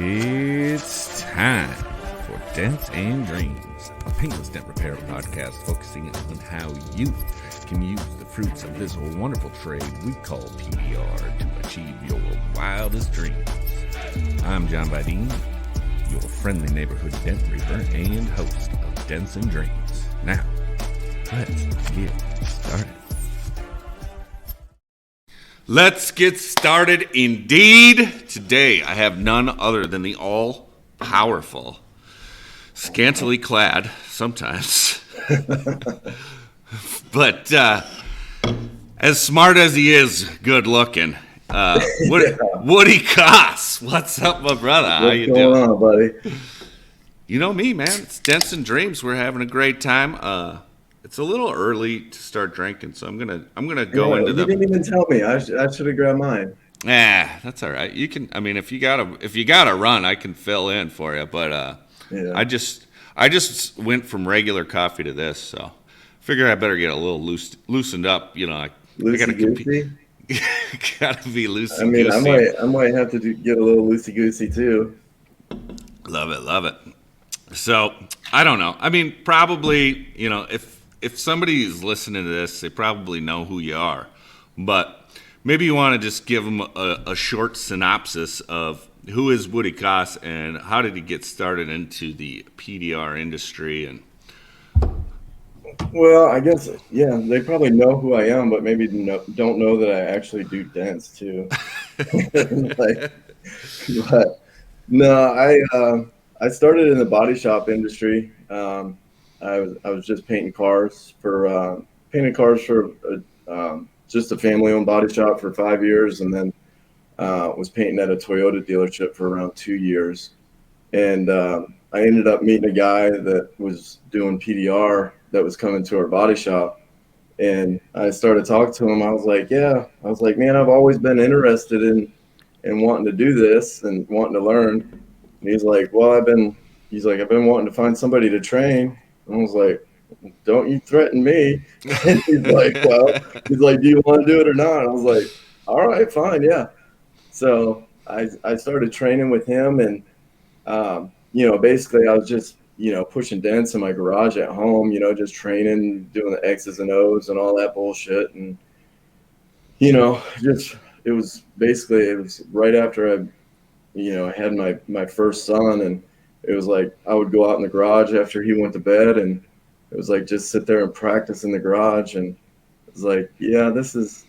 It's time for Dents and Dreams, a paintless dent repair podcast focusing on how you can use the fruits of this wonderful trade we call PDR to achieve your wildest dreams. I'm John Vidine, your friendly neighborhood dent reaper and host of Dents and Dreams. Now, let's get started. Let's get started indeed. Today I have none other than the all-powerful, scantily clad sometimes, but as smart as he is, good looking. Woody Koss. What's up, my brother? How you doing? What's going on, buddy? You know me, man. It's Dents and Dreams. We're having a great time. It's a little early to start drinking, so I'm gonna go into the. You didn't even tell me. I should have grabbed mine. That's all right. You can. I mean, if you gotta run, I can fill in for you. But Yeah. I just went from regular coffee to this, so figure I better get a little loosened up. You know, I gotta compete. Gotta be loosey. I mean, I might have to get a little loosey goosey too. Love it. So I don't know. I mean, probably, you know, if somebody is listening to this, they probably know who you are. But maybe you want to just give them a short synopsis of who is Woody Koss and how did he get started into the PDR industry. And Well, I guess, yeah, they probably know who I am, but maybe don't know that I actually do dents too. But no, I started in the body shop industry. I was just painting cars for just a family-owned body shop for 5 years, and then was painting at a Toyota dealership for around 2 years. And I ended up meeting a guy that was doing PDR that was coming to our body shop, and I started talking to him. I was like, man, I've always been interested in wanting to do this and wanting to learn. And he's like, well, I've been wanting to find somebody to train. And I was like, don't you threaten me. And he's like, do you want to do it or not? And I was like, all right, fine, yeah. So I started training with him, and basically I was just, pushing dents in my garage at home, just training, doing the X's and O's and all that bullshit. And, it was right after I had my first son, and it was like I would go out in the garage after he went to bed, and it was like just sit there and practice in the garage. And it was like, yeah, this is,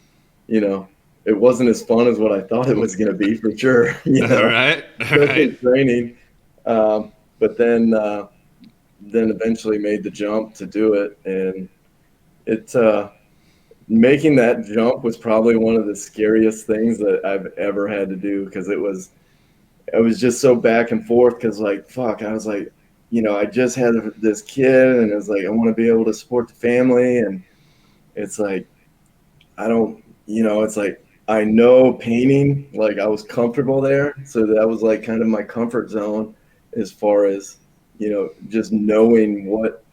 it wasn't as fun as what I thought it was going to be, for sure. All right. Training. But then eventually made the jump to do it. And making that jump was probably one of the scariest things that I've ever had to do, because it was just so back and forth. Because I was like, I just had this kid, and it was like, I want to be able to support the family. And it's like, it's like, I know painting, like I was comfortable there. So that was like kind of my comfort zone as far as, just knowing what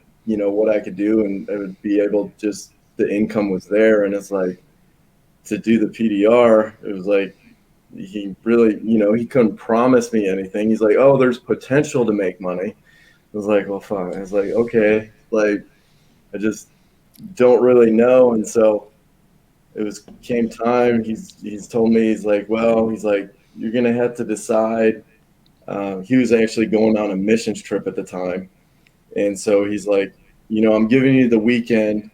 I could do, and I would be able, just the income was there. And it's like, to do the PDR, it was like, he really, he couldn't promise me anything. He's like, oh, there's potential to make money. I was like, well, fine. I was like, okay, like, I just don't really know. And so came time. He's told me, he's like, you're going to have to decide. He was actually going on a missions trip at the time. And so he's like, I'm giving you the weekend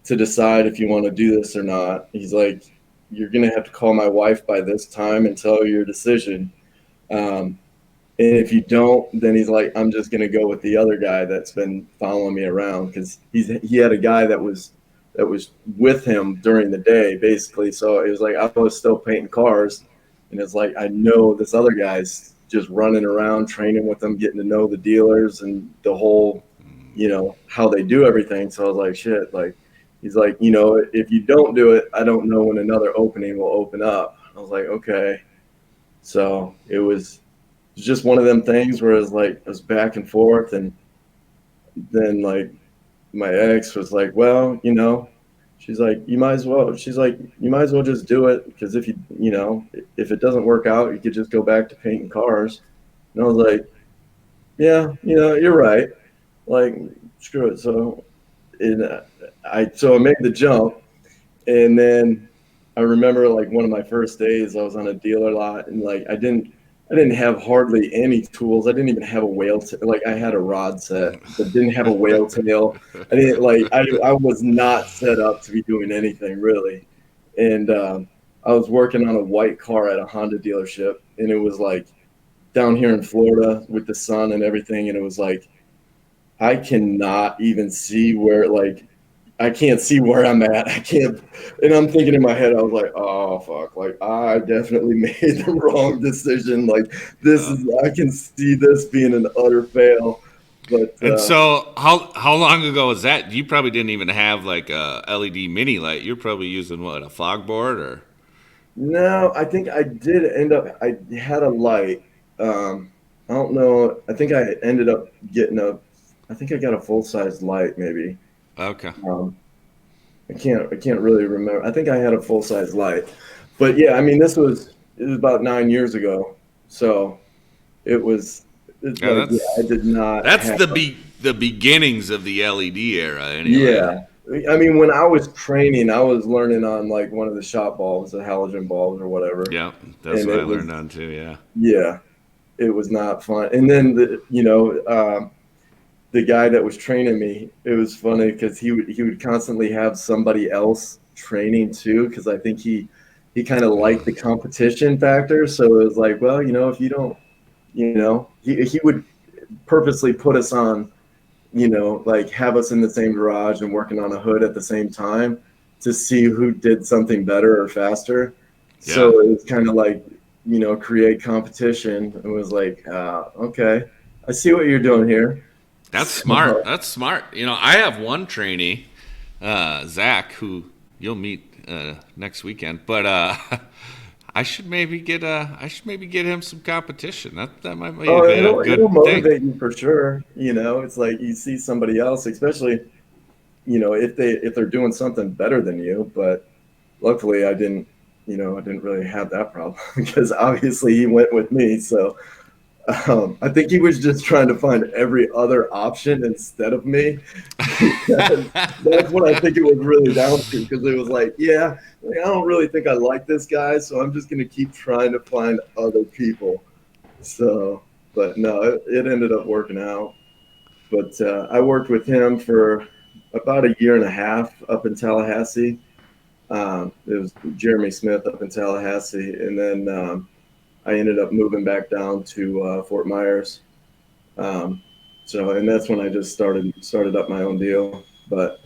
to decide if you want to do this or not. He's like, you're going to have to call my wife by this time and tell her your decision. And if you don't, then he's like, I'm just going to go with the other guy that's been following me around, because he had a guy that was with him during the day, basically. So it was like, I was still painting cars, and it's like, I know this other guy's just running around training with them, getting to know the dealers and the whole, how they do everything. So I was like, shit, like, he's like, if you don't do it, I don't know when another opening will open up. I was like, okay. So it was just one of them things where it was back and forth. And then, like, my ex was like, well, she's like, you might as well just do it, because if if it doesn't work out, you could just go back to painting cars. And I was like, yeah, you're right. Like, screw it. So, and I made the jump, and then I remember like one of my first days, I was on a dealer lot, and like I didn't have hardly any tools. I didn't even have a like I had a rod set, but didn't have a whale tail. I didn't like I was not set up to be doing anything really, and I was working on a white car at a Honda dealership, and it was like down here in Florida with the sun and everything, and it was like I cannot even see where like I can't see where I'm at. I can't, and I'm thinking in my head, I was like, oh fuck, like I definitely made the wrong decision. Like I can see this being an utter fail. But And so, how long ago was that? You probably didn't even have like a LED mini light. You're probably using what, a fog board or? no, I think I did end up. I had a light. I don't know. I think I ended up getting a. I think I got a full size light, maybe. Okay. Um, I can't really remember. I think I had a full size light, but yeah, I mean, it was about 9 years ago, so it's Yeah, like yeah, I did not that's have. the beginnings of the LED era, anyway. Yeah, I mean, when I was training, I was learning on like one of the shop bulbs, the halogen bulbs or whatever, Yeah, that's and what I it learned was on too. Yeah. yeah, it was not fun. And then the guy that was training me, it was funny because he would constantly have somebody else training too, because I think he kind of liked the competition factor. So it was like, well, if you don't, he would purposely put us on, like have us in the same garage and working on a hood at the same time to see who did something better or faster. Yeah. So it was kind of like, create competition. It was like, okay, I see what you're doing here. That's smart. So, That's smart. I have one trainee, Zach, who you'll meet next weekend. But I should maybe get him some competition. That might be oh, a it'll good thing. motivate you for sure. It's like you see somebody else, especially if they're doing something better than you. But luckily, I didn't really have that problem because obviously he went with me. So I think he was just trying to find every other option instead of me. Because that's what I think it was really down to. Because it was like, yeah, like, I don't really think I like this guy, so I'm just going to keep trying to find other people. So, but no, it ended up working out. But I worked with him for about a year and a half up in Tallahassee. It was Jeremy Smith up in Tallahassee, and then I ended up moving back down to Fort Myers. Um, and that's when I just started up my own deal. But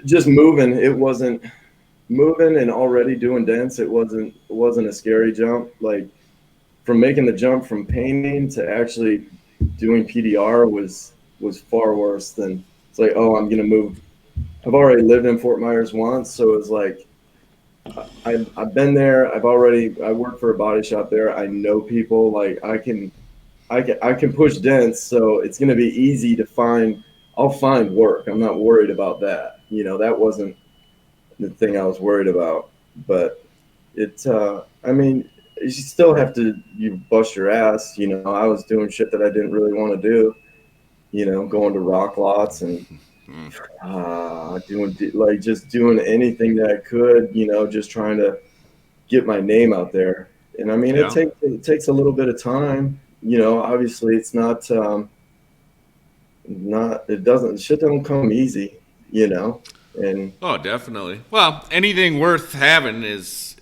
just moving, it wasn't moving and already doing dents. It wasn't a scary jump. Like from making the jump from painting to actually doing PDR was far worse than it's like, oh, I'm gonna move. I've already lived in Fort Myers once, so it's like I've been there. I work for a body shop there. I know people. Like I can push dents, so it's gonna be easy to find. I'll find work. I'm not worried about that. That wasn't the thing I was worried about. But I mean, you still have to you bust your ass. I was doing shit that I didn't really want to do. Going to rock lots and doing like just doing anything that I could, just trying to get my name out there. And I mean, Yeah. it takes a little bit of time. Obviously, it's not it doesn't shit don't come easy. And Oh, definitely. Well, anything worth having is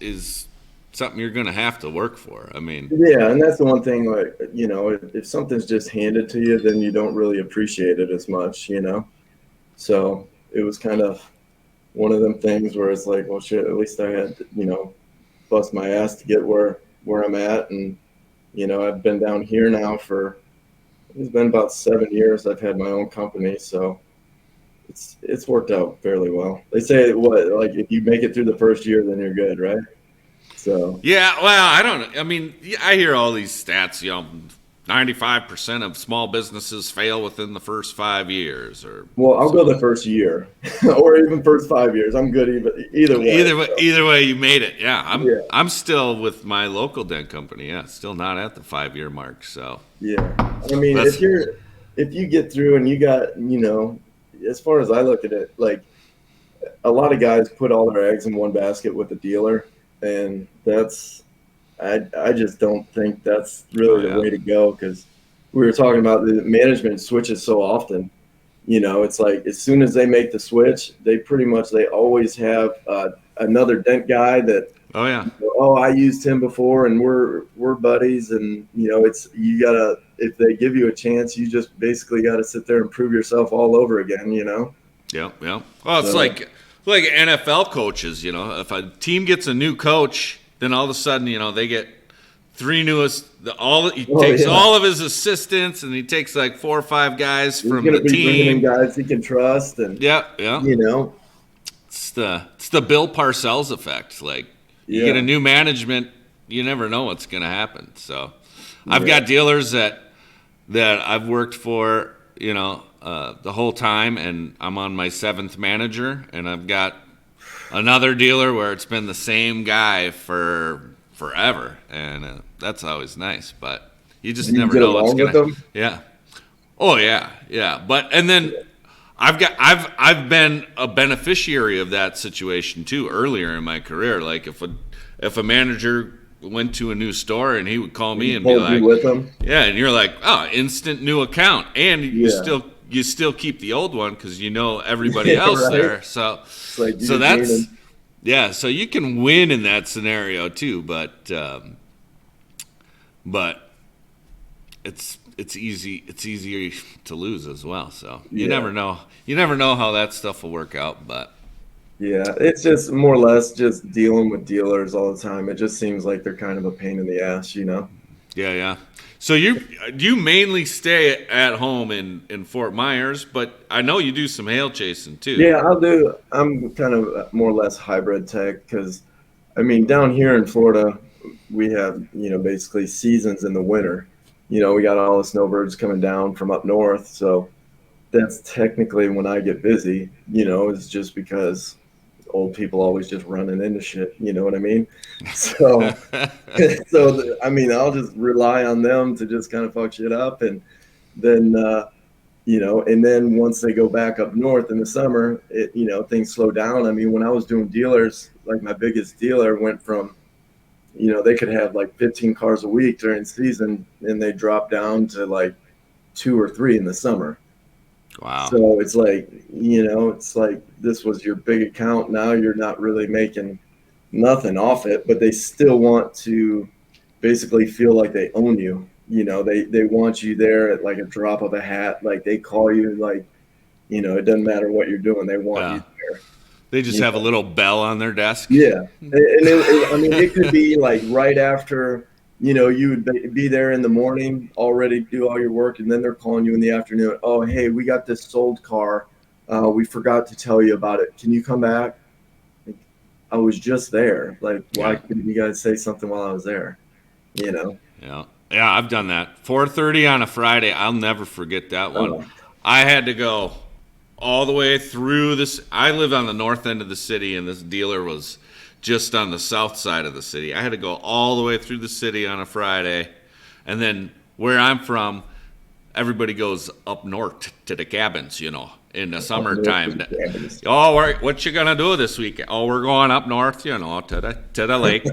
something you're going to have to work for. I mean, yeah, and that's the one thing. Like, if something's just handed to you, then you don't really appreciate it as much. So it was kind of one of them things where it's like, well, shit, at least I had, bust my ass to get where I'm at. And, I've been down here now it's been about 7 years. I've had my own company. So it's worked out fairly well. They say like if you make it through the first year, then you're good. Right. So, yeah, well, I don't know. I mean, I hear all these stats, 95% of small businesses fail within the first 5 years. Well, I'll go the first year or even first 5 years. I'm good either way. Either way, you made it. Yeah, Yeah. I'm still with my local dent company. Yeah, still not at the 5-year mark. So yeah, I mean, if you get through and you got, as far as I look at it, like a lot of guys put all their eggs in one basket with a dealer, and I just don't think that's really the way to go, because we were talking about the management switches so often. It's like as soon as they make the switch, they always have another dent guy that, I used him before and we're buddies, and if they give you a chance, you just basically gotta sit there and prove yourself all over again. Yeah. Well, it's like NFL coaches. If a team gets a new coach, then all of a sudden, they get three newest. He takes all of his assistants, and he takes like 4 or 5 guys from the team. Bringing in guys he can trust, and it's the Bill Parcells effect. Like you get a new management, you never know what's going to happen. So I've got dealers that I've worked for, the whole time, and I'm on my 7th manager, and I've got another dealer where it's been the same guy for forever, and that's always nice. But you just never know what's gonna. Yeah. Oh yeah. But and then I've been a beneficiary of that situation too earlier in my career. Like if a manager went to a new store and he would call me and be like, with him. Yeah, and you're like, instant new account, and you still keep the old one because everybody else right. there. So that's. Yeah, so you can win in that scenario too, but it's easier to lose as well. So you never know how that stuff will work out. But yeah, it's just more or less just dealing with dealers all the time. It just seems like they're kind of a pain in the ass, Yeah. So you mainly stay at home in Fort Myers, but I know you do some hail chasing too. Yeah, I'll do. I'm kind of more or less hybrid tech, because down here in Florida, we have basically seasons in the winter. We got all the snowbirds coming down from up north, so that's technically when I get busy. It's just because old people always just running into shit, you know what I mean? So I'll just rely on them to just kind of fuck shit up, and then and then once they go back up north in the summer, things slow down. When I was doing dealers, like my biggest dealer went from they could have like 15 cars a week during season, and they dropped down to like 2 or 3 in the summer. Wow. So it's like, it's like this was your big account. Now you're not really making nothing off it, but they still want to basically feel like they own you. They want you there at like a drop of a hat. Like they call you, like, it doesn't matter what you're doing. They want you there. They just have a little bell on their desk. Yeah. And it could be like right after, you would be there in the morning, already do all your work, and then they're calling you in the afternoon. Oh, hey, we got this sold car. We forgot to tell you about it. Can you come back? I was just there. Like, why couldn't you guys say something while I was there? Yeah, I've done that. 4:30 on a Friday. I'll never forget that one. I had to go all the way through this. I live on the north end of the city, and this dealer was just on the south side of the city. I had to go all the way through the city on a Friday. And then where I'm from, everybody goes up north to the cabins, in the summertime. Oh, what you gonna do this week? Oh, we're going up north, to the lake.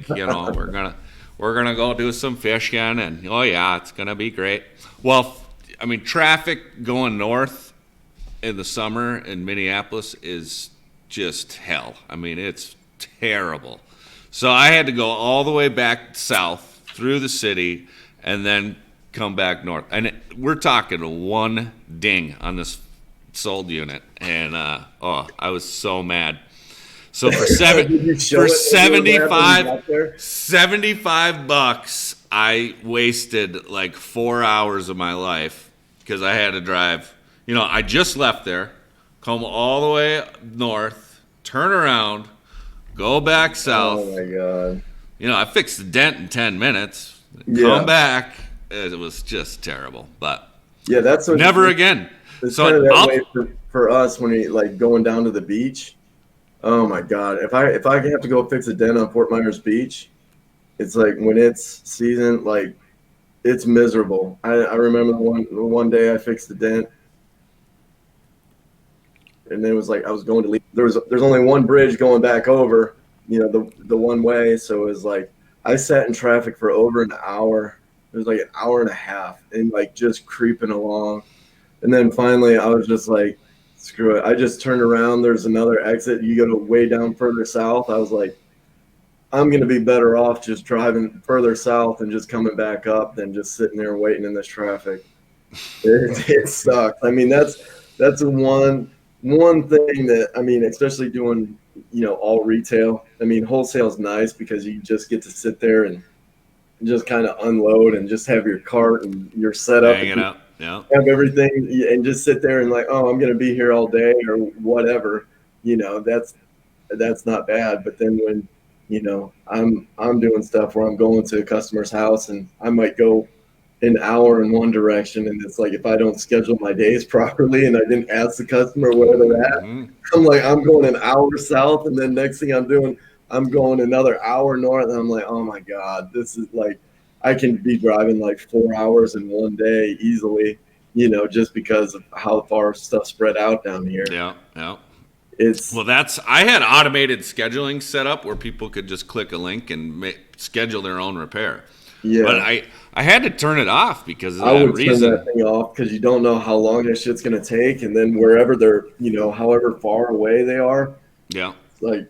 We're gonna go do some fishing, and it's gonna be great. Well, traffic going north in the summer in Minneapolis is just hell. It's terrible. So I had to go all the way back south through the city and then come back north. And we're talking one ding on this sold unit, and I was so mad. So for $75, I wasted like 4 hours of my life because I had to drive. I just left there, come all the way north, turn around, go back south. Oh my God. I fixed the dent in 10 minutes. Come back, it was just terrible. But Yeah, that's what never again. It's So kind of that way for us when we like going down to the beach. Oh my God. If I have to go fix a dent on Fort Myers Beach, it's like when it's season, like it's miserable. I remember the one day I fixed the dent and then it was like I was going to leave. There's only one bridge going back over, the one way. So it was like I sat in traffic for over an hour. It was like an hour and a half and like just creeping along. And then finally I was just like, screw it. I just turned around. There's another exit. You go to way down further south. I was like, I'm going to be better off just driving further south and just coming back up than just sitting there waiting in this traffic. It sucks. I mean, that's one thing that, I mean, especially doing, all retail. I mean, wholesale is nice because you just get to sit there and just kind of unload and just have your cart and your setup. Hang it up. Yeah. Have everything and just sit there and like, oh, I'm going to be here all day or whatever. That's not bad. But then when, I'm doing stuff where I'm going to a customer's house and I might go an hour in one direction. And it's like, if I don't schedule my days properly and I didn't ask the customer where they're at, I'm like, I'm going an hour south. And then next thing I'm doing, I'm going another hour north. And I'm like, oh my God, this is like, I can be driving like 4 hours in one day easily, just because of how far stuff spread out down here. Yeah. I had automated scheduling set up where people could just click a link and schedule their own repair. Yeah. But I had to turn it off because of I that would reason. turn that thing off because you don't know how long that shit's going to take. And then wherever they're, however far away they are. Yeah. Like,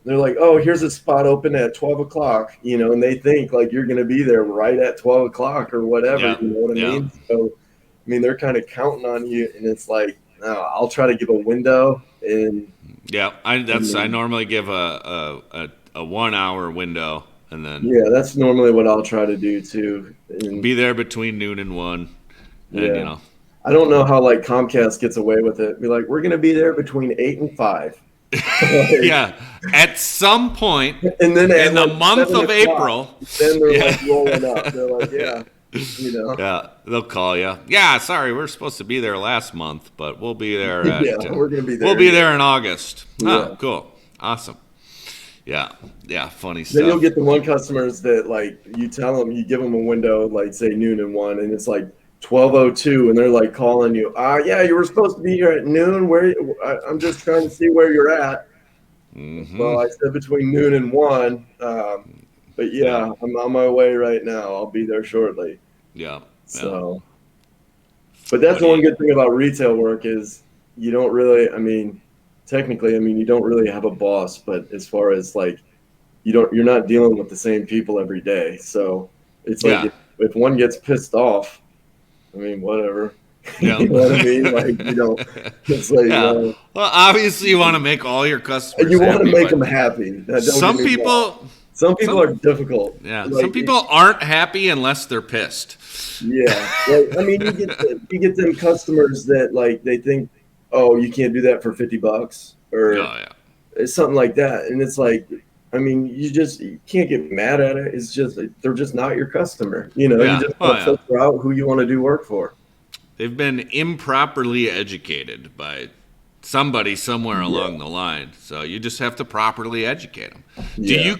they're like, oh, here's a spot open at 12 o'clock, and they think like you're going to be there right at 12 o'clock or whatever. Yeah. You know what I mean? So, I mean, they're kind of counting on you, and it's like, no, I'll try to give a window. And yeah, I normally give a 1 hour window, and then that's normally what I'll try to do too. And be there between noon and 1. And, I don't know how like Comcast gets away with it. Be like, we're going to be there between 8 and 5. Yeah, at some point and then in the month of April, then they're like rolling up. They're like, yeah. Yeah, they'll call you. Yeah, sorry, we're supposed to be there last month, but we'll be there. We're gonna be there. We'll be there in August. Yeah. Oh, cool, awesome. Yeah, funny stuff. Then you'll get the one customers that like you tell them, you give them a window, like say noon and 1, and it's like 12:02, and they're like calling you. Yeah, you were supposed to be here at noon. I'm just trying to see where you're at. Mm-hmm. Well, I said between noon and 1. But yeah, I'm on my way right now. I'll be there shortly. Yeah. So, but that's the one good thing about retail work is you don't really, technically, you don't really have a boss, but as far as like, you're not dealing with the same people every day. So it's like if one gets pissed off, whatever. Yeah. You know what I mean? Like, it's like, well, obviously you want to make all your customers you want happy, to make them happy. Some people are difficult. Yeah. Like, some people aren't happy unless they're pissed. Yeah. Like, you get them customers that like, they think, oh, you can't do that for $50 or it's something like that. And it's like, you can't get mad at it. It's just, they're just not your customer. You just want to filter out who you want to do work for. They've been improperly educated by somebody somewhere along the line, so you just have to properly educate them. Yeah.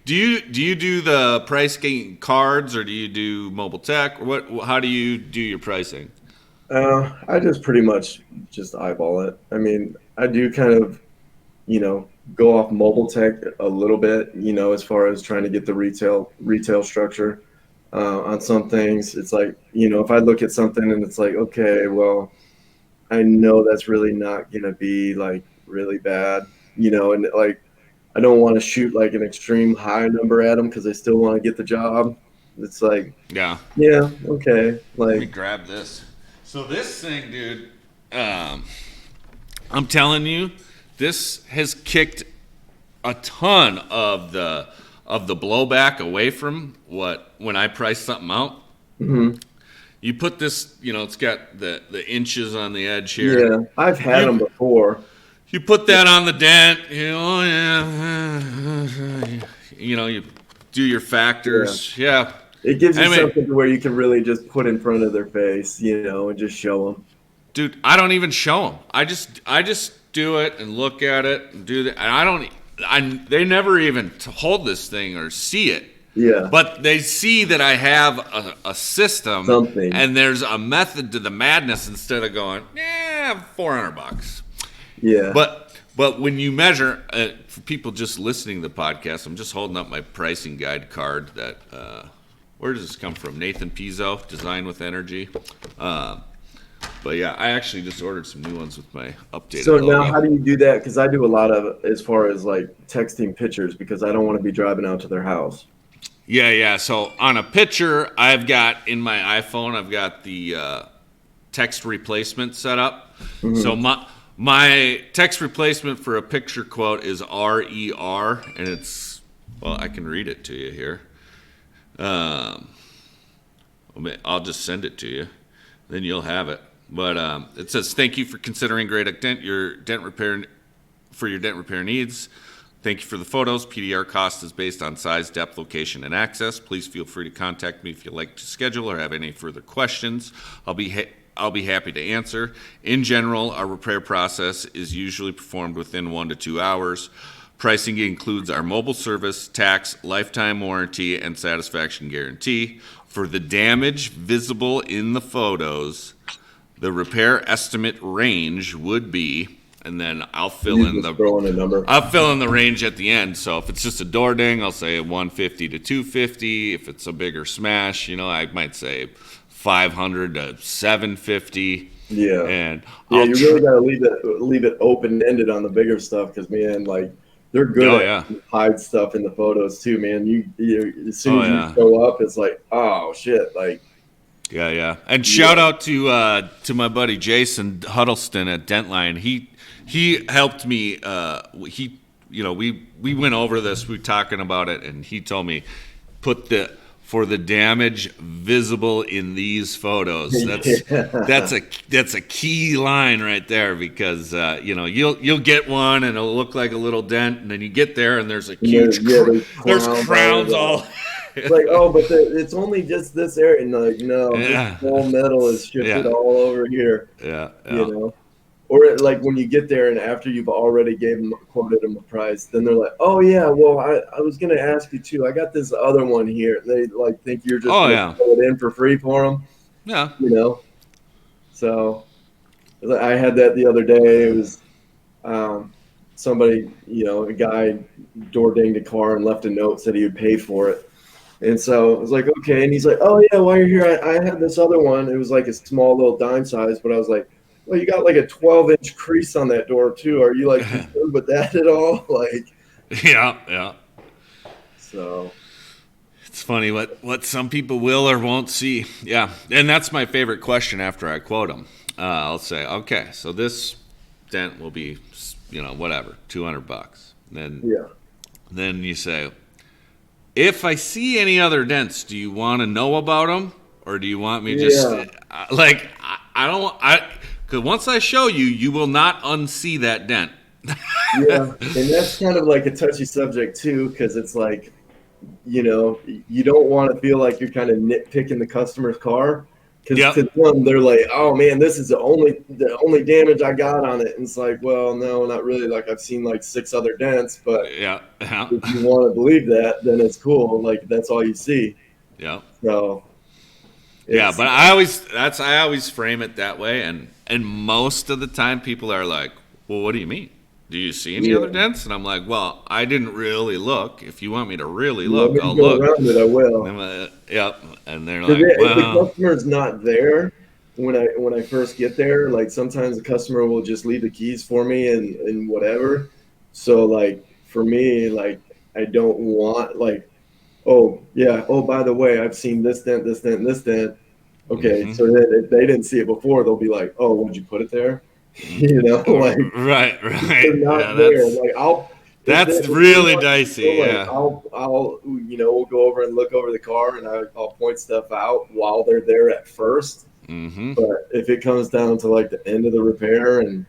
Do you do the pricing cards or do you do mobile tech? How do you do your pricing? I just pretty much just eyeball it. I do kind of, go off mobile tech a little bit, as far as trying to get the retail structure. On some things, it's like, if I look at something and it's like, okay, well, I know that's really not going to be like really bad, and like, I don't want to shoot like an extreme high number at them because I still want to get the job. It's like, yeah, okay. Like, let me grab this. So this thing, dude, I'm telling you, this has kicked a ton of the blowback away from when I price something out. Mm-hmm. You put this, it's got the inches on the edge here. Yeah, I've had them before. You put that on the dent, you do your factors. Yeah. It gives you something to where you can really just put in front of their face, and just show them. Dude, I don't even show them. I just do it and look at it and do that. And they never even hold this thing or see it. Yeah. But they see that I have a system. Something. And there's a method to the madness instead of going, $400. Yeah. But when you measure, for people just listening to the podcast, I'm just holding up my pricing guide card that, where does this come from? Nathan Pizzo, Design with Energy. But yeah, I actually just ordered some new ones with my updated So logo. now how do you do that? Because I do a lot of, as far as like texting pictures, because I don't want to be driving out to their house. Yeah. So on a picture, I've got in my iPhone, I've got the text replacement set up. Mm-hmm. So my text replacement for a picture quote is RER, and it's, well, I can read it to you here. I'll just send it to you, then you'll have it. But it says, "Thank you for considering Great Dent, your dent repair needs. Thank you for the photos. PDR cost is based on size, depth, location, and access. Please feel free to contact me if you'd like to schedule or have any further questions. I'll be happy to answer. In general, our repair process is usually performed within 1 to 2 hours. Pricing includes our mobile service, tax, lifetime warranty, and satisfaction guarantee. For the damage visible in the photos, the repair estimate range would be," and then I'll fill in the range at the end. So if it's just a door ding, I'll say 150 to 250. If it's a bigger smash, I might say 500 to 750. Yeah. And you really got to leave it open ended on the bigger stuff, because man, like, they're good at hide stuff in the photos too, man. You as soon as you show up, it's like, oh shit, like. Yeah. And shout out to my buddy Jason Huddleston at Dentline. He helped me. We went over this. We were talking about it, and he told me for the damage visible in these photos. That's a key line right there, because you'll get one and it'll look like a little dent, and then you get there and there's a huge there's crowns all. It's like, oh, but it's only just this area. And like, no, this whole metal is shifted all over here. Yeah. Or like when you get there and after you've already quoted them a price, then they're like, oh yeah, well I was gonna ask you too. I got this other one here. They like think you're just gonna throw it in for free for them. Yeah. So I had that the other day. It was somebody, a guy door dinged a car and left a note, said he would pay for it. And so I was like, okay. And he's like, oh yeah, while you're here, I had this other one. It was like a small little dime size, but I was like, well, you got like a 12-inch crease on that door too. Are you like concerned with that at all? Like, yeah. So it's funny what some people will or won't see. Yeah, and that's my favorite question after I quote them. I'll say, okay, so this dent will be, whatever, $200. Then you say, if I see any other dents, do you want to know about them, or do you want me just because once I show you, you will not unsee that dent. Yeah, and that's kind of like a touchy subject too, because it's like, you don't want to feel like you're kind of nitpicking the customer's car, because to them they're like, oh man, this is the only damage I got on it, and it's like, well, no, not really. Like, I've seen like 6 other dents, but if you want to believe that, then it's cool. Like, that's all you see. Yeah. So. But I always frame it that way, and most of the time people are like, well, what do you mean? Do you see any other dents? And I'm like, well, I didn't really look. If you want me to really look, I'll look. Around it, I will. And they're like, if the customer's not there when I first get there, like sometimes the customer will just leave the keys for me and whatever. So like for me, like I don't want like, oh yeah, oh by the way, I've seen this dent, this dent, this dent. Okay, so then if they didn't see it before, they'll be like, oh, would you put it there? Like right. They're not there. Like that's really dicey. So like, I'll we'll go over and look over the car, and I'll point stuff out while they're there at first. Mm-hmm. But if it comes down to like the end of the repair, and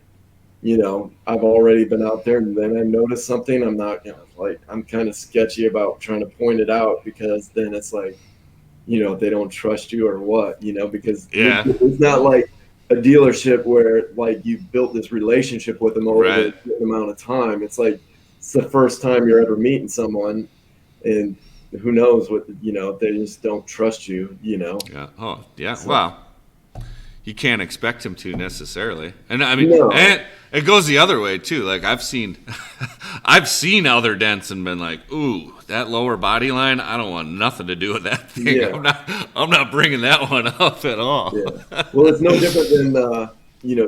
I've already been out there, and then I notice something, I'm not like I'm kind of sketchy about trying to point it out, because then it's like, they don't trust you or what, because Yeah. it's not like a dealership where like you've built this relationship with them over Right. a certain amount of time. It's like it's the first time you're ever meeting someone, and who knows what, they just don't trust you. Yeah. Oh, yeah. So Well, you can't expect him to necessarily. And I mean, no, and it goes the other way too. Like I've seen, I've seen other dents and been like, "Ooh, that lower body line. I don't want nothing to do with that thing. yeah, I'm not bringing that one up at all." yeah. Well, it's no different than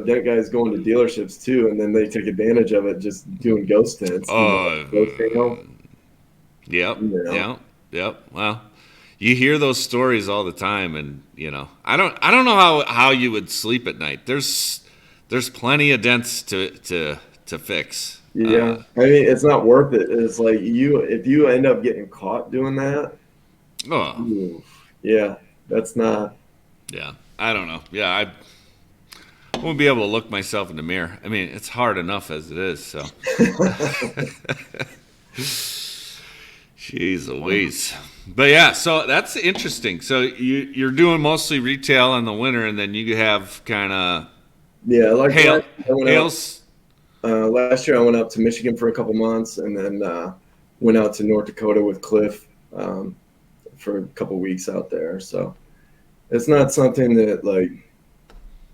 dent guys going to dealerships too, and then they take advantage of it, just doing ghost tents, Oh, ghost sale, yep, you know. yep, yep. Well, you hear those stories all the time, and I don't know how you would sleep at night. There's plenty of dents to fix. Yeah, I mean, it's not worth it. It's like if you end up getting caught doing that, Oh, oof, yeah, that's not. yeah. I don't know. Yeah, I won't be able to look myself in the mirror. I mean, it's hard enough as it is. So, jeez Louise. But yeah, so that's interesting. So you're doing mostly retail in the winter, and then you have kind of Yeah, like hail out. hails. Last year I went out to Michigan for a couple months, and then went out to North Dakota with Cliff for a couple weeks out there. So it's not something that like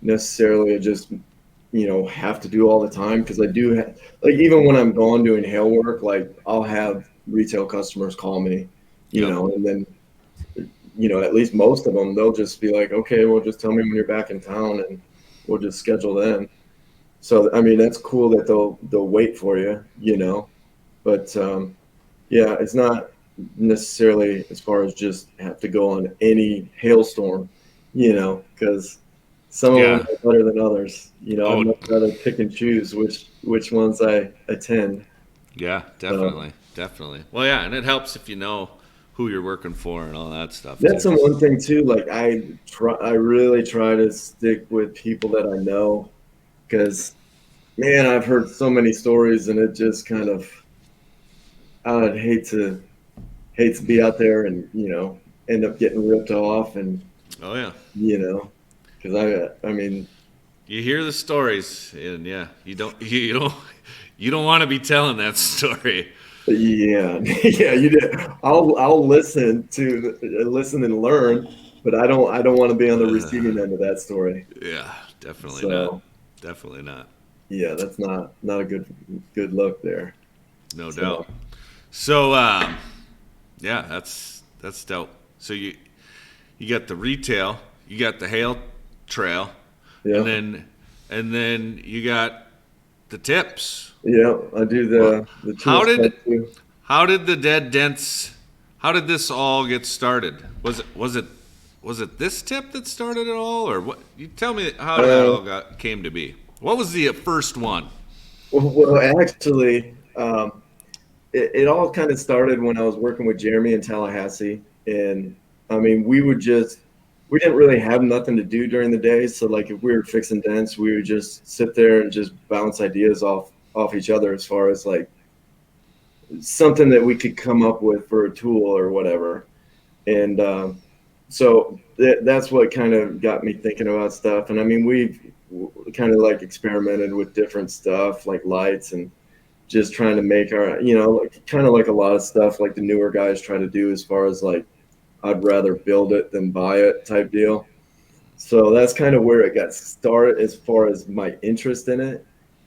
necessarily I just have to do all the time, because I do like, even when I'm gone doing hail work, like I'll have retail customers call me, Yep. and then at least most of them, they'll just be like, okay, well, just tell me when you're back in town, and we'll just schedule then. So I mean, that's cool that they'll wait for you. But yeah, it's not necessarily as far as just have to go on any hailstorm, because some of them Yeah. are better than others. I'd Oh, much rather pick and choose which ones I attend. yeah. So Definitely. Definitely. Well, yeah, and it helps if you know who you're working for and all that stuff that's too. the one thing too. Like I really try to stick with people that I know, because man, I've heard so many stories, and it just kind of, I'd hate to be out there and end up getting ripped off, and Oh yeah. you know because I mean, You hear the stories, and yeah, you don't want to be telling that story. yeah. Yeah, you did. I'll listen and learn, but I don't want to be on the receiving end of that story. Yeah, definitely not. So Definitely not. yeah, that's not a good look there. No doubt. So So, yeah, that's dope. So you got the retail, you got the hail trail, and yeah, then you got the tips. yeah, I do Well, the tool how stuff did too. how did the dead dents? How did this all get started? Was it this tip that started it all, or what? You tell me how that Uh, all came to be. What was the first one? well, actually, it all kind of started when I was working with Jeremy in Tallahassee. And I mean, we didn't really have nothing to do during the day. So like if we were fixing dents, we would just sit there and just bounce ideas off each other, as far as like something that we could come up with for a tool or whatever. And so that's what kind of got me thinking about stuff. And I mean, we've kind of like experimented with different stuff like lights, and just trying to make our, like, kind of like a lot of stuff like the newer guys try to do, as far as like, I'd rather build it than buy it type deal. So that's kind of where it got started, as far as my interest in it.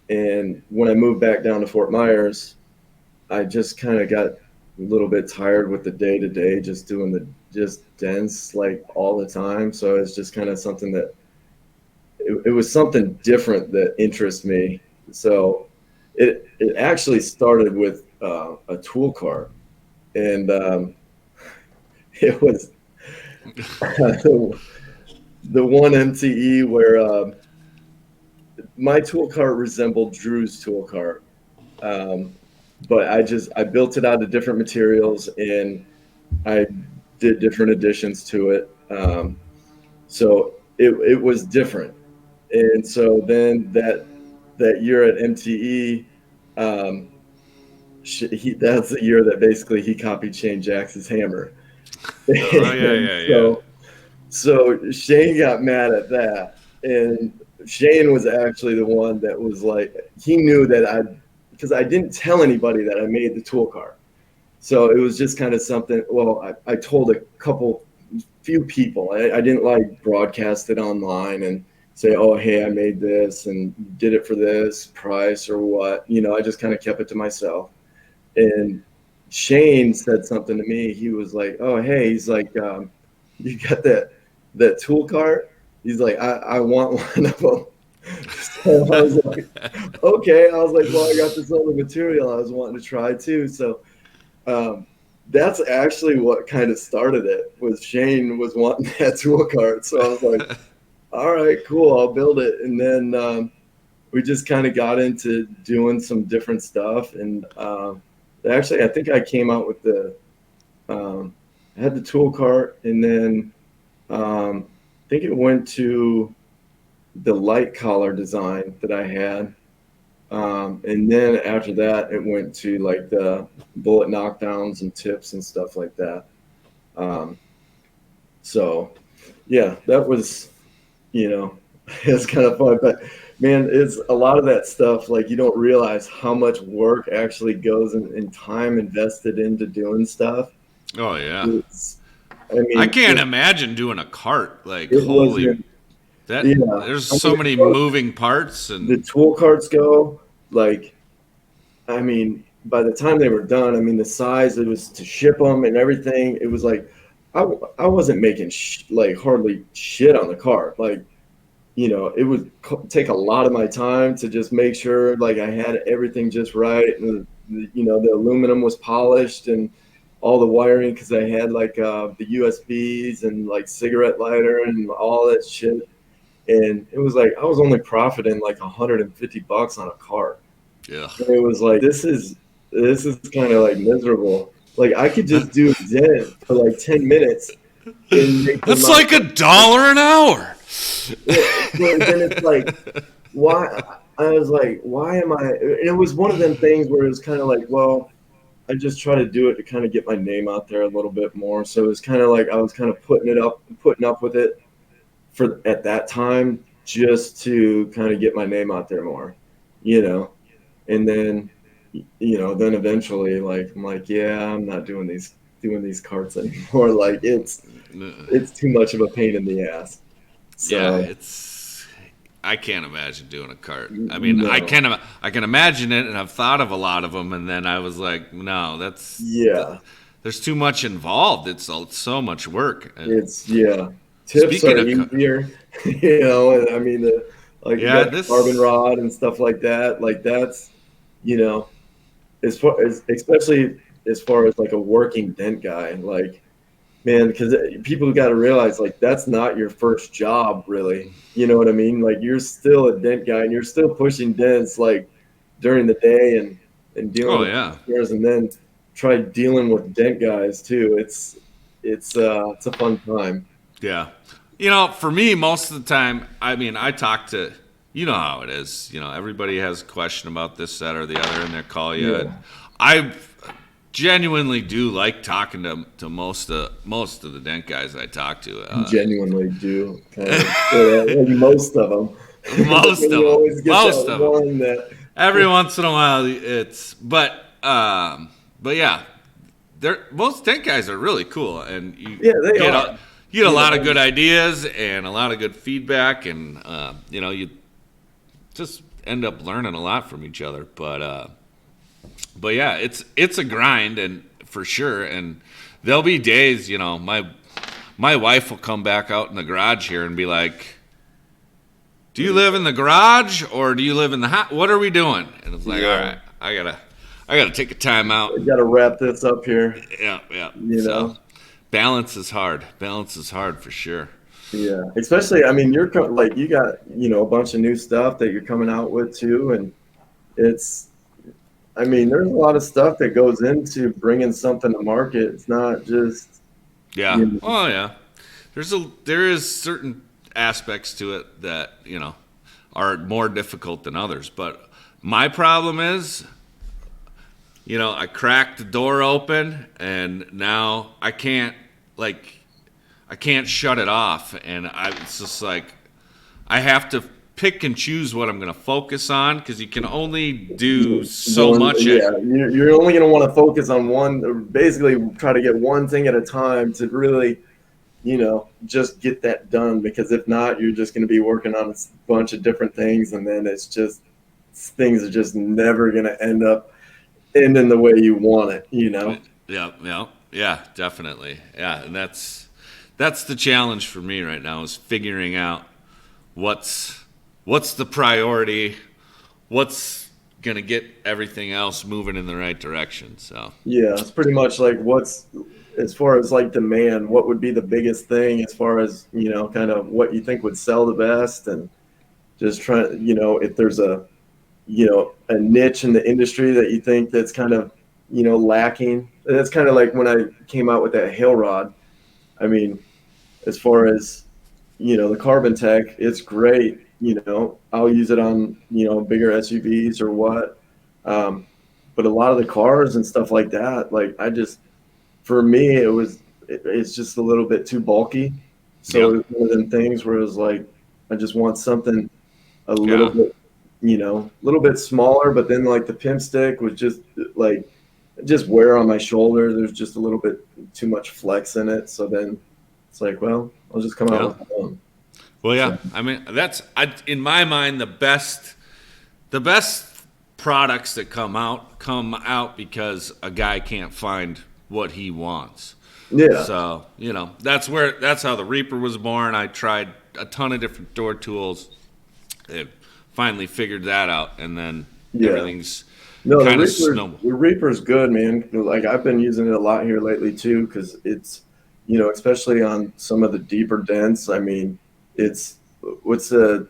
And when I moved back down to Fort Myers, I just kind of got a little bit tired with the day to day, just doing the just dents like all the time. So it's just kind of something that it was something different that interests me. So it actually started with a tool cart, and it was the one MTE where my tool cart resembled Drew's tool cart. Um, but I built it out of different materials, and I did different additions to it. So it was different. And so then that year at MTE, that's the year that basically he copied Shane Jackson's hammer. Oh yeah, And yeah, yeah. so Shane got mad at that, and Shane was actually the one that was like, he knew that because I didn't tell anybody that I made the tool cart. So it was just kind of something. Well, I told a few people. I didn't like broadcast it online and say, oh, hey, I made this and did it for this price or what. I just kind of kept it to myself. And Shane said something to me. He was like, oh, hey, he's like, you got that tool cart? He's like, I want one of them. So I was like, okay. I was like, well, I got this other material I was wanting to try too. So um, that's actually what kind of started it. Was Shane was wanting that tool cart. So I was like, all right, cool, I'll build it. And then we just kind of got into doing some different stuff. And actually, I think I came out with I had the tool cart, and then I think it went to the light collar design that I had. And then after that, it went to like the bullet knockdowns and tips and stuff like that. Um, so yeah, that was, it's kind of fun, but man, it's a lot of that stuff. Like you don't realize how much work actually goes in time invested into doing stuff. Oh yeah. It's, I I mean, can't imagine doing a cart. Like it holy, wasn't, that yeah. there's I so mean, many as far as moving parts the and tool carts go, like, I mean, by the time they were done, I mean, the size it was to ship them and everything, it was like, I wasn't making like hardly shit on the cart. Like, it would take a lot of my time to just make sure like I had everything just right. And, the aluminum was polished and all the wiring, because I had like the USBs and like cigarette lighter and all that shit. And it was like, I was only profiting like $150 on a cart. yeah. And it was like, this is kind of like miserable. Like I could just do Dent for like 10 minutes and make the That's amount like $1 an hour. but then it's like, why? I was like, why am I? And it was one of them things where it was kind of like, well, I just try to do it to kind of get my name out there a little bit more. So it was kind of like I was kind of putting up with it for at that time just to kind of get my name out there more, you know. And then, then eventually, like I'm like, yeah, I'm not doing these carts anymore. Like it's too much of a pain in the ass. Yeah, So I can't imagine doing a cart. I mean, no, I can imagine it, and I've thought of a lot of them, and then I was like, no, yeah. there's too much involved. It's so much work. And Yeah. Tips speaking are of, easier, and I mean, like you yeah, got the carbon this, rod and stuff like that. Like that's, you know, as far as, especially as far as like a working dent guy, like, man, because people got to realize like that's not your first job, really. You know what I mean? Like you're still a dent guy and you're still pushing dents like during the day and dealing oh with yeah, customers, and then try dealing with dent guys too. It's a fun time. yeah. For me, most of the time, I mean, I talk to, you know how it is. Everybody has a question about this, that, or the other, and they call you. And Yeah. I genuinely do like talking to most of the dent guys I talk to. Genuinely do kind of like most of them. Most of You them, always get most that of them. one that Every once in a while, but yeah, most dent guys are really cool, and yeah, they are. you get a You lot of know, good ideas and a lot of good feedback, and you just end up learning a lot from each other. But yeah, it's a grind, and for sure. And there'll be days, my wife will come back out in the garage here and be like, "Do you live in the garage or do you live in the house? What are we doing?" And it's like, yeah, all right, I gotta take a time out. I got to wrap this up here. Yeah, yeah. You So know, balance is hard. Balance is hard for sure. yeah. Especially, I mean, like you got a bunch of new stuff that you're coming out with too, and it's. I mean, there's a lot of stuff that goes into bringing something to market. It's not just Yeah. you know, Oh yeah. There is certain aspects to it that are more difficult than others. But my problem is, I cracked the door open, and now I can't like I can't shut it off, and it's just like I have to pick and choose what I'm going to focus on because you can only do so much. Yeah, you're only going to want to focus on one, or basically try to get one thing at a time to really, just get that done. Because if not, you're just going to be working on a bunch of different things, and then things are just never going to ending the way you want it. Yeah, definitely. Yeah, and that's the challenge for me right now is figuring out what's the priority, what's going to get everything else moving in the right direction. So yeah, it's pretty much like as far as like demand, what would be the biggest thing as far as, kind of what you think would sell the best, and just try, if there's a niche in the industry that you think that's kind of, lacking. And that's kind of like when I came out with that hail rod. I mean, as far as, the carbon tech, it's great. I'll use it on, bigger SUVs or what. But a lot of the cars and stuff like that, like for me, it's just a little bit too bulky. So It's one of them things where it's like, I just want something a little bit, a little bit smaller, but then like the pimp stick was just like, just wear on my shoulder. There's just a little bit too much flex in it. So then it's like, well, I'll just come out with my own. Well, yeah. So, I mean, in my mind, the best products that come out because a guy can't find what he wants. Yeah. So, that's how the Reaper was born. I tried a ton of different door tools. It finally figured that out, and then everything's kind of snowballed. The Reaper's good, man. Like I've been using it a lot here lately too, because it's, especially on some of the deeper dents. I mean, I don't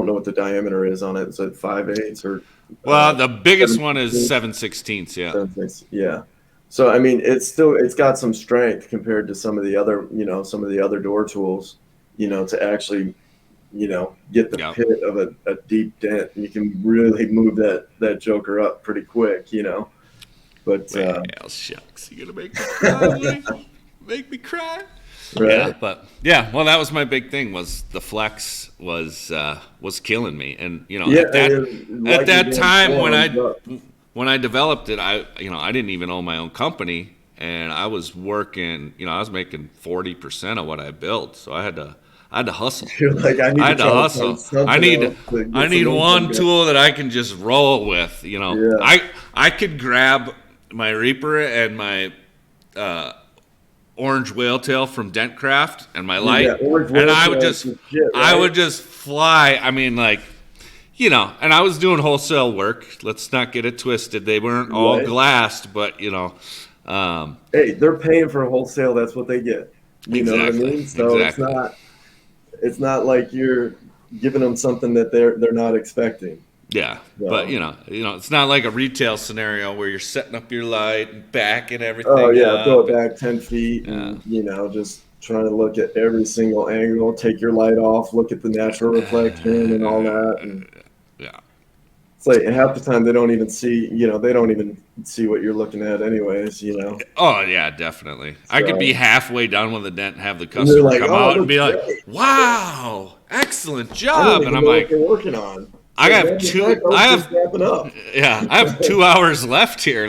know what the diameter is on it. Is it 5/8 or? Well, the biggest one is 7/16. Yeah. 7/16, yeah. So I mean, it's got some strength compared to some of the other door tools. To actually, get the pit of a deep dent. You can really move that joker up pretty quick. But well, shucks, you gonna make me cry? Make me cry. Right. Yeah, well, that was my big thing. Was the flex was killing me, and at that time when I developed it, I didn't even own my own company, and I was working. I was making 40% of what I built, so I had to hustle. You're like, I had to hustle. I need one tool that I can just roll with. I could grab my Reaper and my orange whale tail from Dent Craft and my light, and I would just fly. I mean, like, and I was doing wholesale work. Let's not get it twisted. They weren't all glassed, but hey, they're paying for a wholesale. That's what they get. You know what I mean? So it's not like you're giving them something that they're not expecting. Yeah, so. But it's not like a retail scenario where you're setting up your light and backing everything. Oh yeah, throw it back 10 feet, and just trying to look at every single angle. Take your light off, look at the natural reflection and all that. And it's like half the time they don't even see. They don't even see what you're looking at, anyways. Oh yeah, definitely. So, I could be halfway done with the dent and have the customer come out and be like, "Wow, excellent job!" And I'm like, "What you're working on." I have 2 hours left here.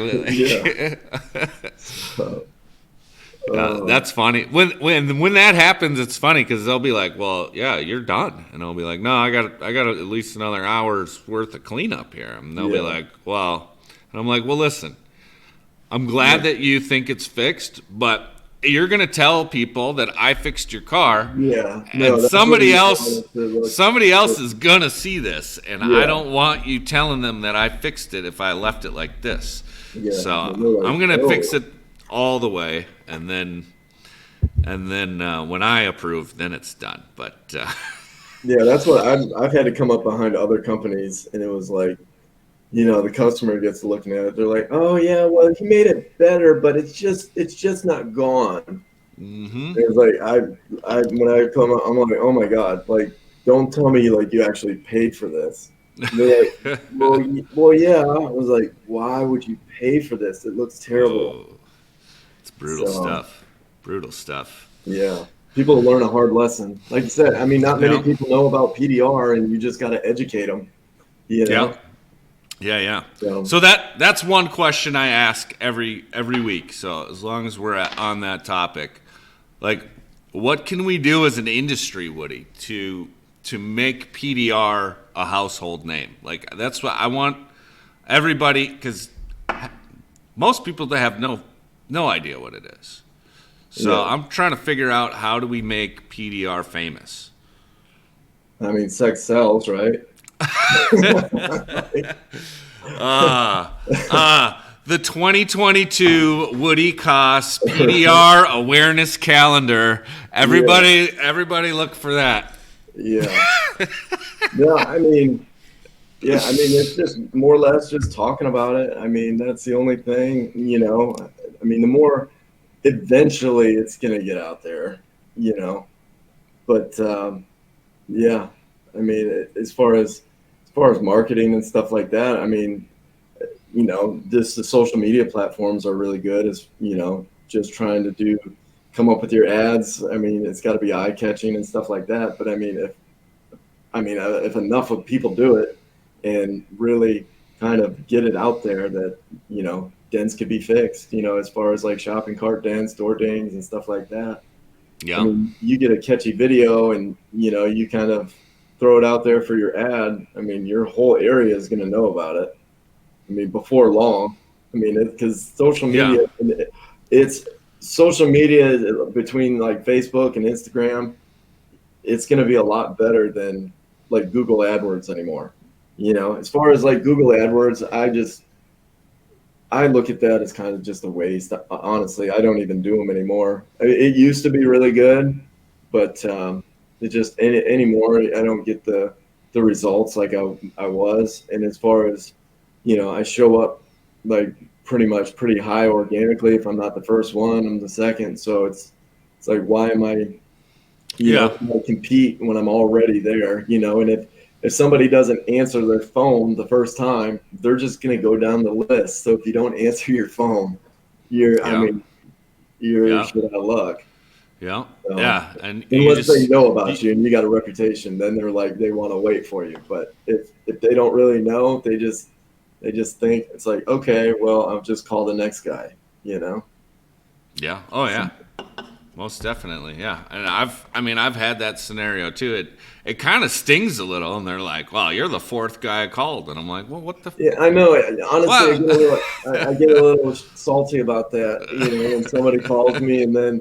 That's funny. When that happens, it's funny because they'll be like, "Well, yeah, you're done," and I'll be like, "No, I got at least another hour's worth of cleanup here." And they'll be like, "Well," and I'm like, "Well, listen, I'm glad that you think it's fixed, but you're going to tell people that I fixed your car, and somebody else is going to see this, and I don't want you telling them that I fixed it if I left it like this. So I'm going to fix it all the way, and then when I approve, then it's done." But that's what I've had to come up behind other companies, and it was like, the customer gets looking at it. They're like, "Oh yeah, well, he made it better, but it's just not gone." Mm-hmm. It's like when I come up, I'm like, "Oh my god! Like, don't tell me like you actually paid for this." And they're like, well, yeah. I was like, "Why would you pay for this? It looks terrible." It's brutal stuff. Brutal stuff. Yeah. People learn a hard lesson. Like you said, I mean, not many people know about PDR, and you just got to educate them, you know? Yeah. So, So that's one question I ask every week. So as long as we're on that topic, like, what can we do as an industry, Woody, to make PDR a household name? Like, that's what I want everybody, because most people they have no idea what it is. So yeah. I'm trying to figure out, how do we make PDR famous? I mean, sex sells, right? The 2022 Woody Koss PDR awareness calendar. Everybody look for that. Yeah. No, I mean, it's just more or less just talking about it. I mean, that's the only thing, you know. I mean, the more eventually it's going to get out there, you know. But yeah, I mean, as far as marketing and stuff like that, I mean, you know, just the social media platforms are really good. As you know, just trying to come up with your ads. I mean, it's got to be eye catching and stuff like that. But I mean, if enough of people do it and really kind of get it out there that, you know, dents could be fixed, you know, as far as like shopping cart dents, door dings and stuff like that. I Yeah. mean, you get a catchy video and, you know, you kind of throw it out there for your ad. I mean, your whole area is going to know about it. I mean, before long. I mean, because social Yeah. media, it's social media between like Facebook and Instagram. It's going to be a lot better than like Google AdWords anymore. You know, as far as like Google AdWords, I look at that as kind of just a waste. Honestly, I don't even do them anymore. It used to be really good, but it just anymore I don't get the results like I was. And as far as, you know, I show up like pretty high organically. If I'm not the first one, I'm the second. So it's like, why am I, you know, compete when I'm already there, you know? And if somebody doesn't answer their phone the first time, they're just going to go down the list. So if you don't answer your phone, you're shit out of luck. Yeah. So, Yeah. And unless they know about you and you got a reputation, then they're like, they want to wait for you. But if they don't really know, they just think it's like, okay, well, I'll just call the next guy, you know? Yeah. Oh yeah. Most definitely. Yeah. And I've had that scenario too. It kind of stings a little, and they're like, "Well, you're the fourth guy I called," and I'm like, "Well, what the?" Yeah, I know. Honestly, What? I get a little salty about that, you know, when somebody calls me, and then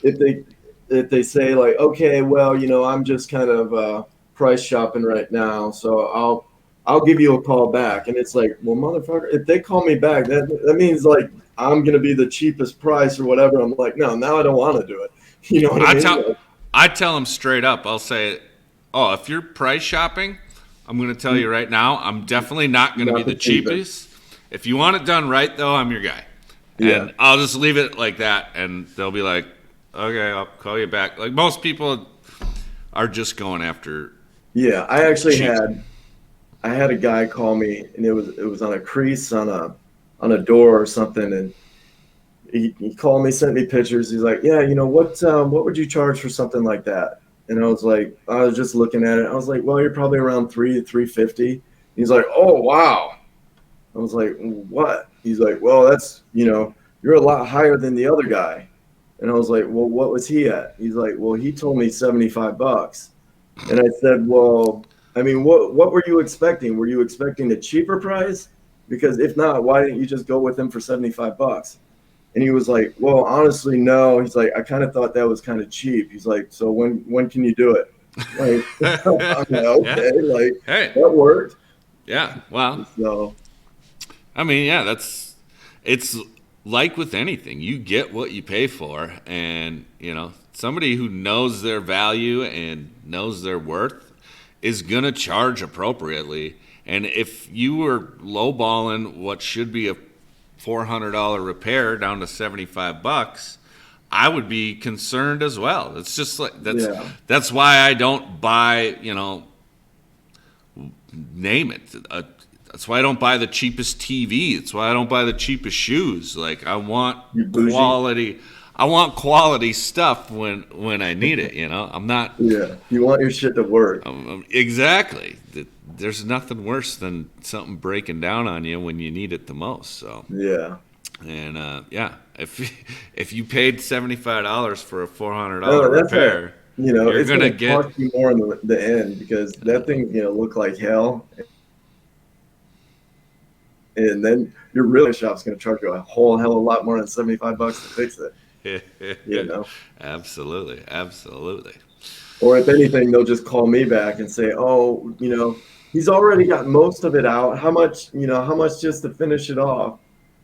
if they say like, okay, well, you know, I'm just kind of price shopping right now, so I'll give you a call back, and it's like, well, motherfucker, if they call me back, that means like I'm gonna be the cheapest price or whatever. I'm like, no, now I don't want to do it. You know what I mean? I tell them straight up. I'll say, "Oh, if you're price shopping, I'm going to tell you right now, I'm definitely not going to be the cheapest. If you want it done right, though, I'm your guy." And I'll just leave it like that, and they'll be like, "Okay, I'll call you back." Like, most people are just going after. Yeah, I actually had a guy call me, and it was on a crease on a door or something, and he called me, sent me pictures. He's like, yeah, you know, what would you charge for something like that? And I was just looking at it. I was like, well, you're probably around $350. He's like, oh wow. I was like, what? He's like, well, that's, you know, you're a lot higher than the other guy. And I was like, well, what was he at? He's like, well, he told me $75. And I said, well, I mean, what were you expecting? Were you expecting a cheaper price? Because if not, why didn't you just go with him for $75? And he was like, well, honestly, no. He's like, I kind of thought that was kind of cheap. He's like, so when can you do it? Like, I'm like, okay, like, Hey, that worked. Yeah, well, So, I mean, yeah, it's like with anything. You get what you pay for, and, you know, somebody who knows their value and knows their worth is going to charge appropriately. And if you were lowballing what should be a $400 repair down to $75, I would be concerned as well. It's just like that's why I don't buy, you know, name it. That's why I don't buy the cheapest TV. It's why I don't buy the cheapest shoes. Like, I want quality. I want quality stuff when I need it. I'm not. Yeah, you want your shit to work. Exactly. There's nothing worse than something breaking down on you when you need it the most. So yeah, and if you paid $75 for a $400 no, that's repair, you're it's gonna gonna get. cost you more in the end because that thing look like hell, and then your real shop's gonna charge you a whole hell of a lot more than $75 to fix it. Absolutely, absolutely. Or if anything, they'll just call me back and say, "Oh, he's already got most of it out. How much, how much just to finish it off?"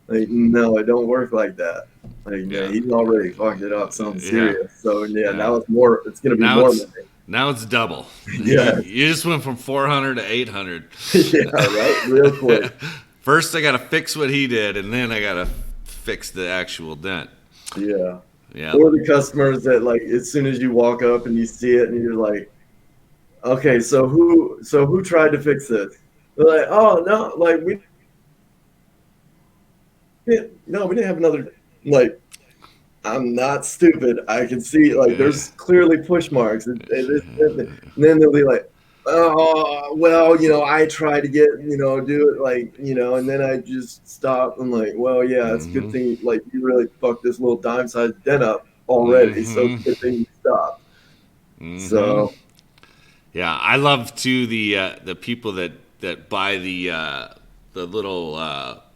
Like, no, it don't work like that. Like, no, he's already fucked it up something serious. So now it's more. It's gonna be more money. Now it's double. Yeah, you just went from 400 to 800. Yeah, right, real quick. First, I got to fix what he did, and then I got to fix the actual dent. Yeah. Yeah. Or the customers that like as soon as you walk up and you see it and you're like, okay, so who tried to fix this? They're like, oh no, like we didn't have another. Like, I'm not stupid. I can see like there's clearly push marks, and then they'll be like, oh well, I try to get do it like and then I just stop. I'm like, well, yeah, it's a good thing like you really fucked this little dime-sized dent up already, so it's a good thing you stopped. So yeah, I love too the people that buy the little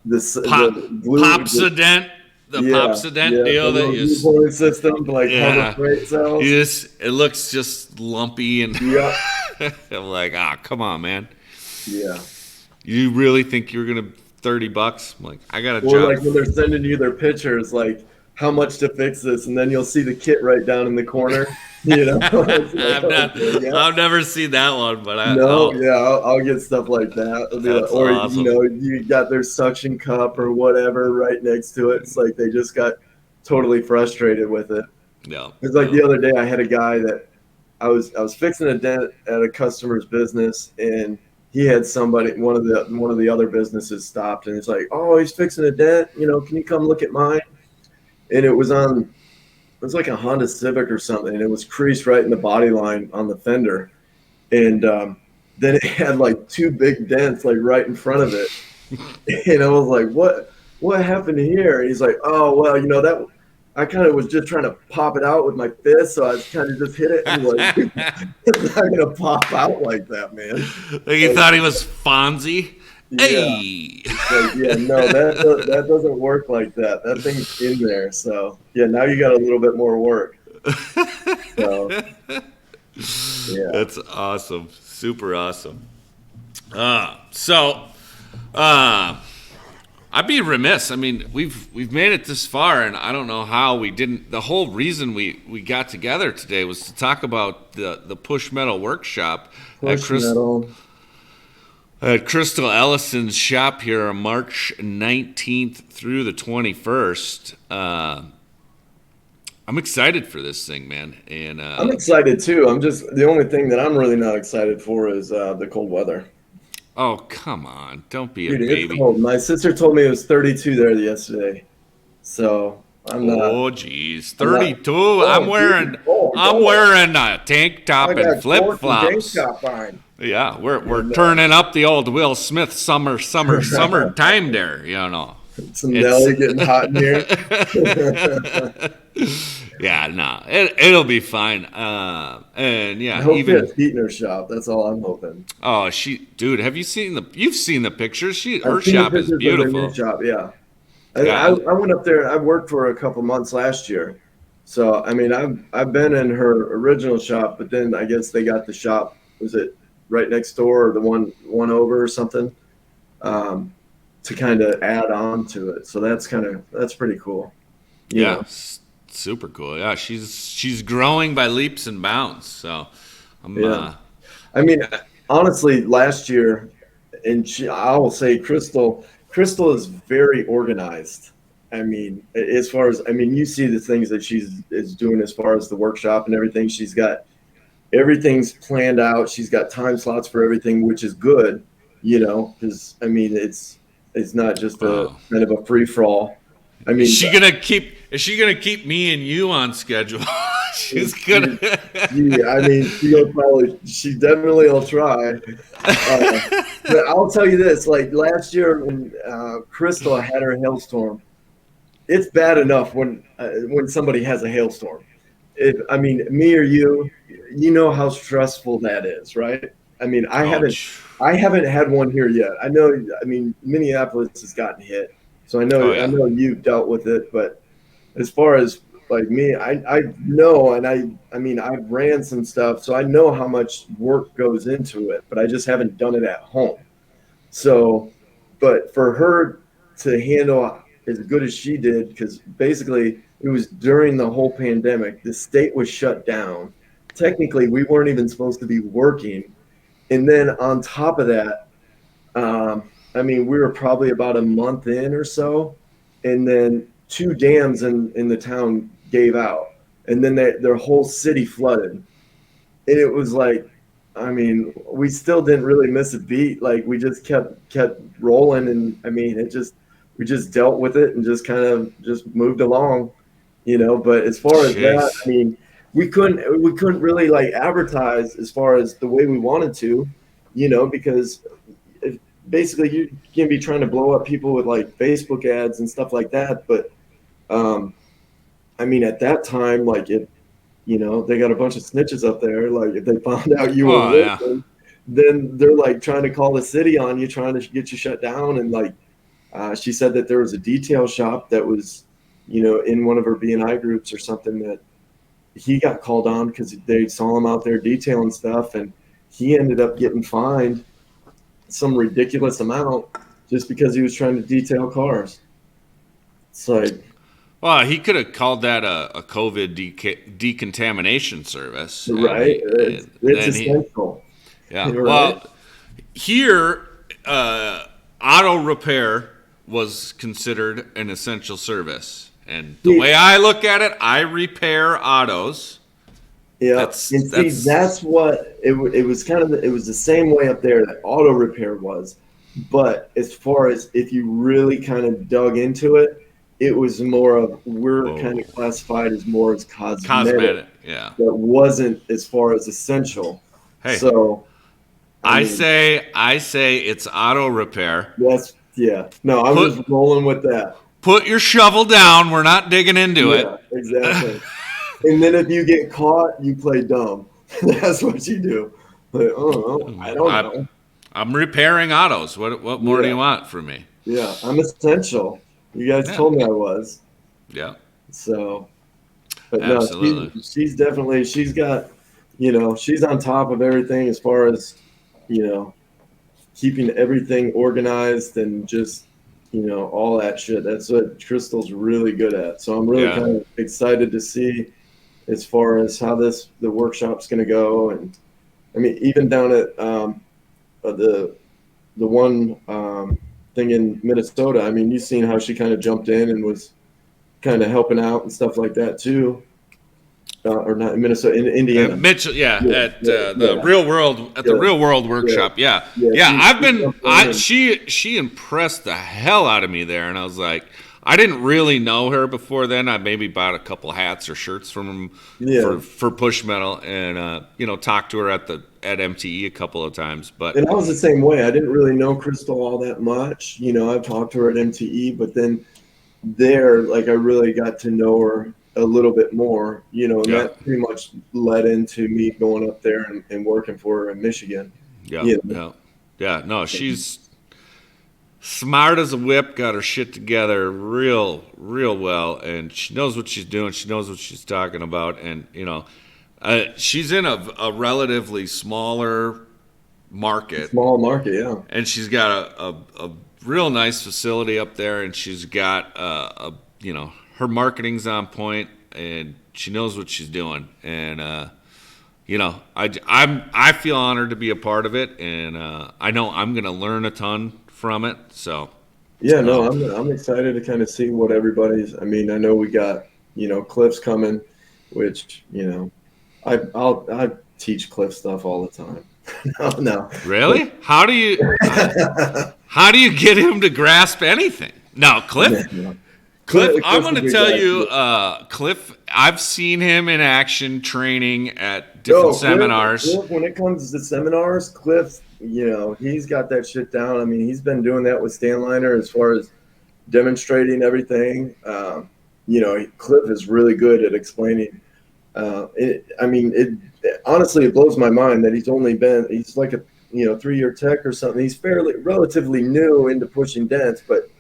Popsodent. The Popsodent deal that you system like Harbor Freight sells. It looks just lumpy and I'm like, come on, man. Yeah. You really think you're gonna $30? I'm like, I got a job. Or like when they're sending you their pictures, like how much to fix this, and then you'll see the kit right down in the corner. I've never seen that one, but I'll get stuff like that. Or awesome. You got their suction cup or whatever right next to it. It's like they just got totally frustrated with it. Yeah, it's like the other day I had a guy that I was fixing a dent at a customer's business, and he had somebody one of the other businesses stopped, and it's like, oh, he's fixing a dent. Can you come look at mine? And it was like a Honda Civic or something, and it was creased right in the body line on the fender. And then it had like two big dents like right in front of it. And I was like, what happened here? And he's like, oh, well, that I kind of was just trying to pop it out with my fist, so I was kind of just hit it. And like, it's not going to pop out like that, man. Like you thought he was Fonzie? Yeah. Hey. No, that doesn't work like that. That thing's in there. So now you got a little bit more work. So that's awesome. Super awesome. I'd be remiss. I mean, we've made it this far, and I don't know how we didn't. The whole reason we got together today was to talk about the PushMetal Workshop at Crystal Ellison's shop here on March 19th through the 21st. I'm excited for this thing, man. And I'm excited too. I'm just the only thing that I'm really not excited for is the cold weather. Oh, come on. Don't be a baby. It's cold. My sister told me it was 32 there yesterday. So I'm not. Oh, geez. 32. I'm wearing a tank top and flip flops. Yeah, we're turning up the old Will Smith summer time there, Some Nelly getting hot in here. Yeah, no, it'll be fine. And yeah, I hope she has heat in her shop. That's all I'm hoping. Oh, dude, you've seen the pictures? Her shop is beautiful. Shop, yeah. I went up there. I worked for a couple months last year, so I mean, I've been in her original shop, but then I guess they got the shop. Was it right next door or the one over or something? To kind of add on to it. So that's pretty cool. Yeah, super cool. Yeah, she's growing by leaps and bounds. So I mean, honestly, last year, and I will say Crystal is very organized. I mean, you see the things that is doing as far as the workshop and everything. She's got everything's planned out. She's got time slots for everything, which is good, because I mean, it's not just a kind of a free for all. I mean, is she gonna keep me and you on schedule? She's gonna. Yeah, I mean, she definitely will try. But I'll tell you this: like last year when Crystal had her hailstorm, it's bad enough when somebody has a hailstorm. I mean, me or you know how stressful that is, right? I mean, I haven't had one here yet. I know. I mean, Minneapolis has gotten hit, so Oh I yeah. know you've dealt with it. But as far as like me, I know, and I mean, I've ran some stuff, so I know how much work goes into it. But I just haven't done it at home. So, but for her to handle as good as she did, because basically it was during the whole pandemic, the state was shut down. Technically, we weren't even supposed to be working. And then on top of that, I mean, we were probably about a month in or so, and then two dams in the town gave out, and then their whole city flooded. And it was like, I mean, we still didn't really miss a beat. Like we just kept rolling, and I mean, we just dealt with it and just kind of just moved along, you know. But as far as that, Jeez. I mean, we couldn't really like advertise as far as the way we wanted to, you know, because basically you can be trying to blow up people with like Facebook ads and stuff like that. But um, I mean, at that time, like it, you know, they got a bunch of snitches up there. Like if they found out you were Oh yeah. working, then they're like trying to call the city on you, trying to get you shut down. And like she said that there was a detail shop that was, you know, in one of her BNI groups or something that he got called on because they saw him out there detailing stuff, and he ended up getting fined some ridiculous amount just because he was trying to detail cars. It's like, Well, he could have called that a COVID decontamination service, and right? It's then he, essential, yeah. right? Well, here, auto repair was considered an essential service, and the way I look at it, I repair autos. Yeah, and see, that's what it was kind of. It was the same way up there that auto repair was, but as far as if you really kind of dug into it, it was more of we're kind of classified as more as cosmetic. Yeah. That wasn't as far as essential. Hey, So I I mean, say it's auto repair. yeah. No, I'm Put just rolling with that. put your shovel down. We're not digging into it. Yeah, exactly. And then if you get caught, you play dumb. That's what you do. Like, oh, I don't know. I'm repairing autos. What more do Yeah, you want from me? yeah. I'm essential. You guys Yeah. told me I was. Yeah. So, but no, Absolutely. she's definitely she's got, you know, she's on top of everything as far as, you know, keeping everything organized and just, you know, all that shit. That's what Crystal's really good at. So I'm really Yeah. kind of excited to see as far as how the workshop's going to go. And I mean, even down at the one thing in Minnesota, I mean, you've seen how she kind of jumped in and was kind of helping out and stuff like that too. Or not in Minnesota, in Indiana. Mitchell, yeah, Yeah, at yeah, the yeah. real world Yeah. real world workshop. Yeah, Yeah, yeah. I've she been. jumped in and- She impressed the hell out of me there, and I was like, I didn't really know her before then. I maybe bought a couple hats or shirts from Yeah. for PushMetal, and you know, talked to her at MTE a couple of times. But And I was the same way. I didn't really know Crystal all that much. You know, I've talked to her at MTE, but then there, like, I really got to know her a little bit more, you know, and Yeah. that pretty much led into me going up there and working for her in Michigan. yeah, You know? yeah. No, she's smart as a whip, got her shit together real well, and she knows what she's doing. She knows what she's talking about, and you know, she's in a relatively smaller market, Small market, yeah. and she's got a real nice facility up there, and she's got you know, her marketing's on point, and she knows what she's doing, and you know, I feel honored to be a part of it, and I know I'm gonna learn a ton from it. So Yeah, no, I'm excited to kind of see what everybody's. I mean, I know we got, you know, Cliff's coming, which, you know, I teach Cliff stuff all the time. No. really, how do you get him to grasp anything? No, Cliff. Cliff, I'm Cliff's going a to good tell guy, you, too. Cliff, I've seen him in action training at different No, seminars. Cliff, when it comes to seminars, Cliff, he's got that shit down. I mean, he's been doing that with Stanliner as far as demonstrating everything. Cliff is really good at explaining. Honestly, it blows my mind that he's like a 3-year tech or something. He's relatively new into pushing dents, but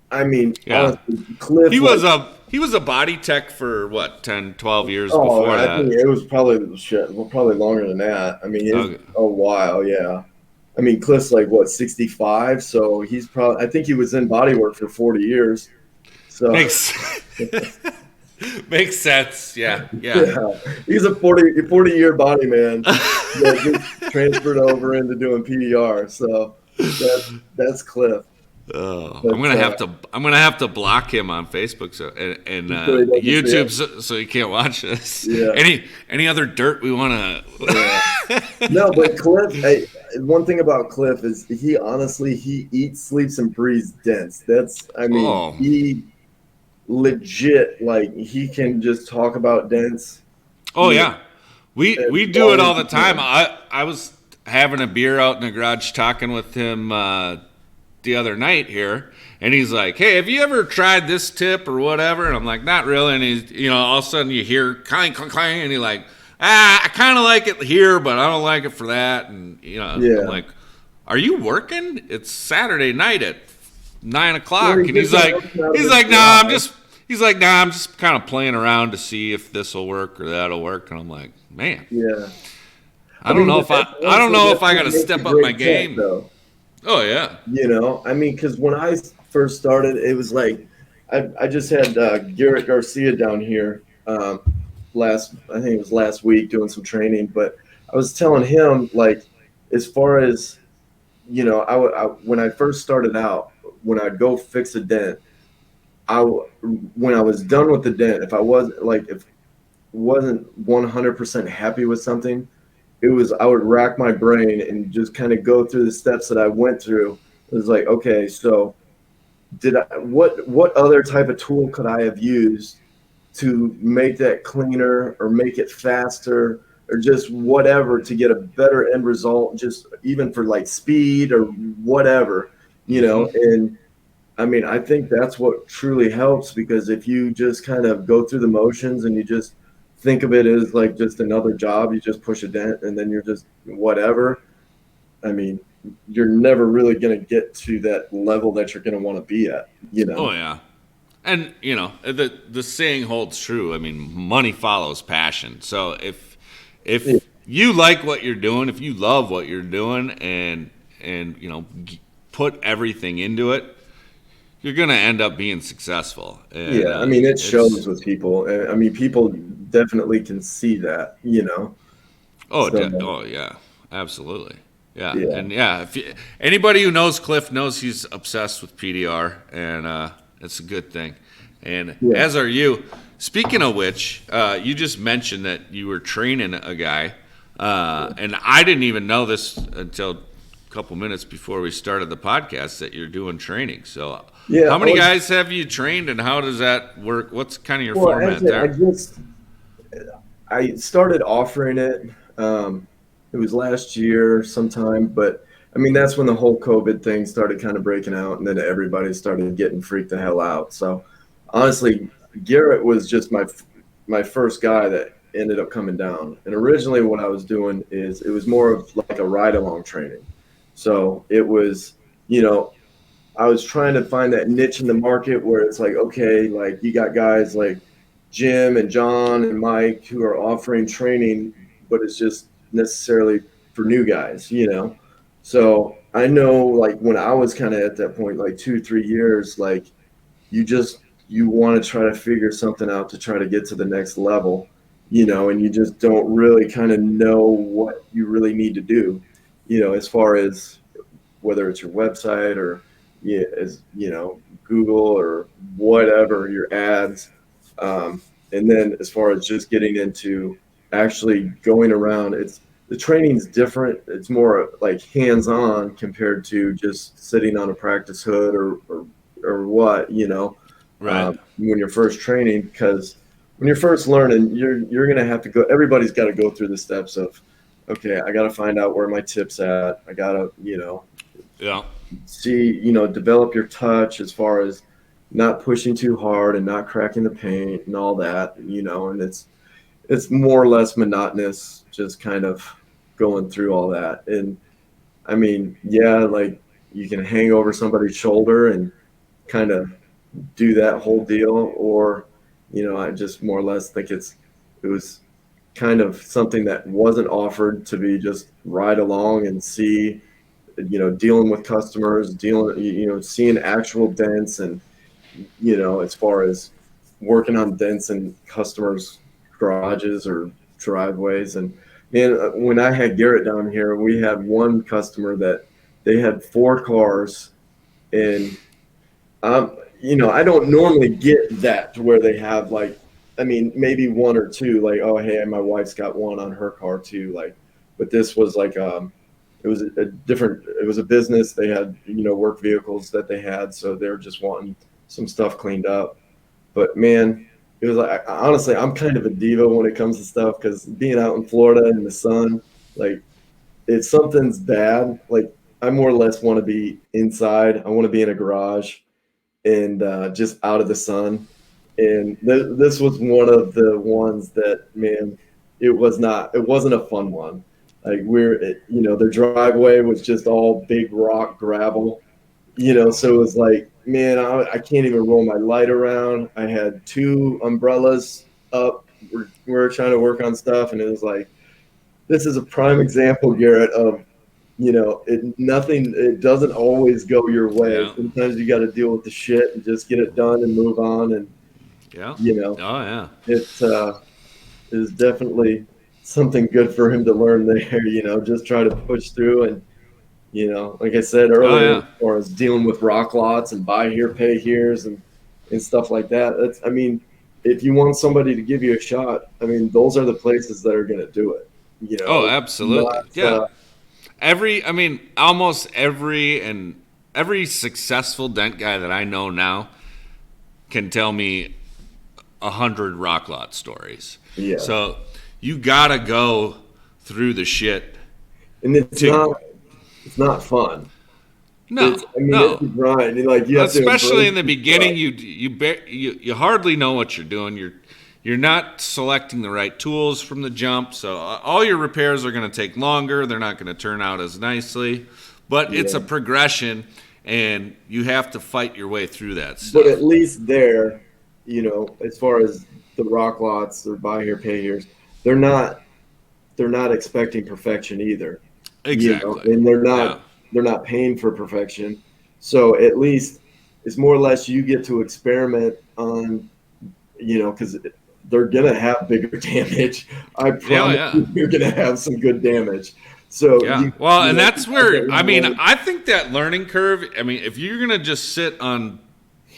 I mean, Yeah. honestly, Cliff, He like, was a body tech for what, 10, 12 years oh, before I think that. it was probably longer than that. I mean, it's Okay. a while, yeah. I mean, Cliff's like what, 65, so I think he was in bodywork for 40 years. So Makes makes sense. Yeah. Yeah. yeah, he's a 40-year body man that just transferred over into doing PDR. So that's Cliff. Oh, But I'm gonna have to block him on Facebook and so he doesn't see YouTube it. so he can't watch this. Yeah. Any other dirt we want to? Yeah. No, but Cliff, hey, one thing about Cliff is he eats, sleeps, and breathes dents. Oh, He legit, like, he can just talk about dents, oh yeah, as we do it long as all he the time. can. I was having a beer out in the garage talking with him the other night here, and he's like, "Hey, have you ever tried this tip or whatever?" And I'm like, "Not really." And he's, all of a sudden you hear clang, clang, clang, and he's like, I kind of like it here, but I don't like it for that. And I'm Yeah. like, "Are you working? It's Saturday night at 9 o'clock." Well, he And gets everything out of his nah, job. I'm just kind of playing around to see if this will work or that'll work. And I'm like, man, Yeah. I don't know But if I got what to makes step a up my great tech, game. though. Oh yeah. Because when I first started, it was like I just had Garrett Garcia down here I think it was last week doing some training, but I was telling him, like, as far as when I first started out, when I'd go fix a dent, when I was done with the dent, if wasn't 100% happy with something, I would rack my brain and just kind of go through the steps that I went through. It was like, okay, so what other type of tool could I have used to make that cleaner or make it faster or just whatever to get a better end result, just even for like speed or whatever, Hmm. and I mean, I think that's what truly helps, because if you just kind of go through the motions and you just think of it as like just another job, you just push a dent and then you're just whatever. I mean, you're never really going to get to that level that you're going to want to be at. Oh yeah. And the saying holds true. I mean, money follows passion. So Yeah, if you like what you're doing, if you love what you're doing, and put everything into it, you're gonna end up being successful. And yeah. I mean, it it's shows with people. I mean, people definitely can see that. So, oh yeah, absolutely. Yeah, yeah, and yeah, anybody who knows Cliff knows he's obsessed with PDR, and it's a good thing. And yeah, as are you. Speaking of which, you just mentioned that you were training a guy, and I didn't even know this until a couple minutes before we started the podcast that you're doing training. So, yeah. how many guys have you trained, and how does that work? What's kind of your Well, format actually, there? I started offering it. It was last year sometime, but I mean, that's when the whole COVID thing started kind of breaking out, and then everybody started getting freaked the hell out. So honestly, Garrett was just my first guy that ended up coming down. And originally, what I was doing is it was more of like a ride along training. So it was, you know, I was trying to find that niche in the market where it's like, okay, like you got guys like Jim and John and Mike who are offering training, but it's just necessarily for new guys. So I know, like, when I was kind of at that point, like 2, 3 years, like you want to try to figure something out to try to get to the next level, and you just don't really kind of know what you really need to do, as far as whether it's your website or, yeah, as Google or whatever, your ads. And then as far as just getting into actually going around, the training's different. It's more like hands-on compared to just sitting on a practice hood or what. Right. when you're first training, because when you're first learning, you're gonna have to go. Everybody's got to go through the steps of, okay, I got to find out where my tip's at. I gotta, Yeah. see, develop your touch as far as not pushing too hard and not cracking the paint and all that, and it's more or less monotonous, just kind of going through all that. And I mean, yeah, like you can hang over somebody's shoulder and kind of do that whole deal, or I just more or less think it was kind of something that wasn't offered to be just ride along and see, dealing with customers, dealing, seeing actual dents, and as far as working on dents in customers' garages or driveways. And man, when I had Garrett down here, we had one customer that they had 4 cars, and I don't normally get that to where they have like, I mean, maybe one or two, like, oh, hey, my wife's got one on her car too. Like, but this was like, it was a different, it was a business. They had, work vehicles that they had. So they were just wanting some stuff cleaned up. But man, it was like, honestly, I'm kind of a diva when it comes to stuff, because being out in Florida in the sun, like, if something's bad, like, I more or less want to be inside. I want to be in a garage and just out of the sun. And this was one of the ones that, man, it wasn't a fun one. Like, their driveway was just all big rock gravel, so it was like, man, I can't even roll my light around. I had 2 umbrellas up. We're trying to work on stuff, and it was like, this is a prime example, Garrett, of, it doesn't always go your way. Yeah. Sometimes you got to deal with the shit and just get it done and move on. And Yeah. you know, Oh yeah. it is definitely something good for him to learn there. Just try to push through, and like I said Oh earlier, yeah. as far as dealing with rock lots and buy here, pay here's, and stuff like that. I mean, if you want somebody to give you a shot, I mean, those are the places that are going to do it. Oh, It's absolutely. not. Yeah. I mean, almost every successful dent guy that I know now can tell me 100 rock lot stories. Yeah, So you gotta go through the shit and it's to not fun. no, I mean, it's no. a grind. Like, you have to Especially embrace in the the beginning, stuff. you hardly know what you're doing. You're not selecting the right tools from the jump, so all your repairs are going to take longer. They're not going to turn out as nicely, but it's a Yeah. progression, and you have to fight your way through that But at stuff. least there, as far as the rock lots or buy here, pay here's, they're not they're not expecting perfection either. Exactly. And Yeah. they're not paying for perfection. So at least it's more or less you get to experiment on, because they're gonna have bigger damage. I Yeah. promise Yeah. you, you're gonna have some good damage. So Yeah. Well, and you that's have where that I mean, level. I think that learning curve. I mean, if you're gonna just sit on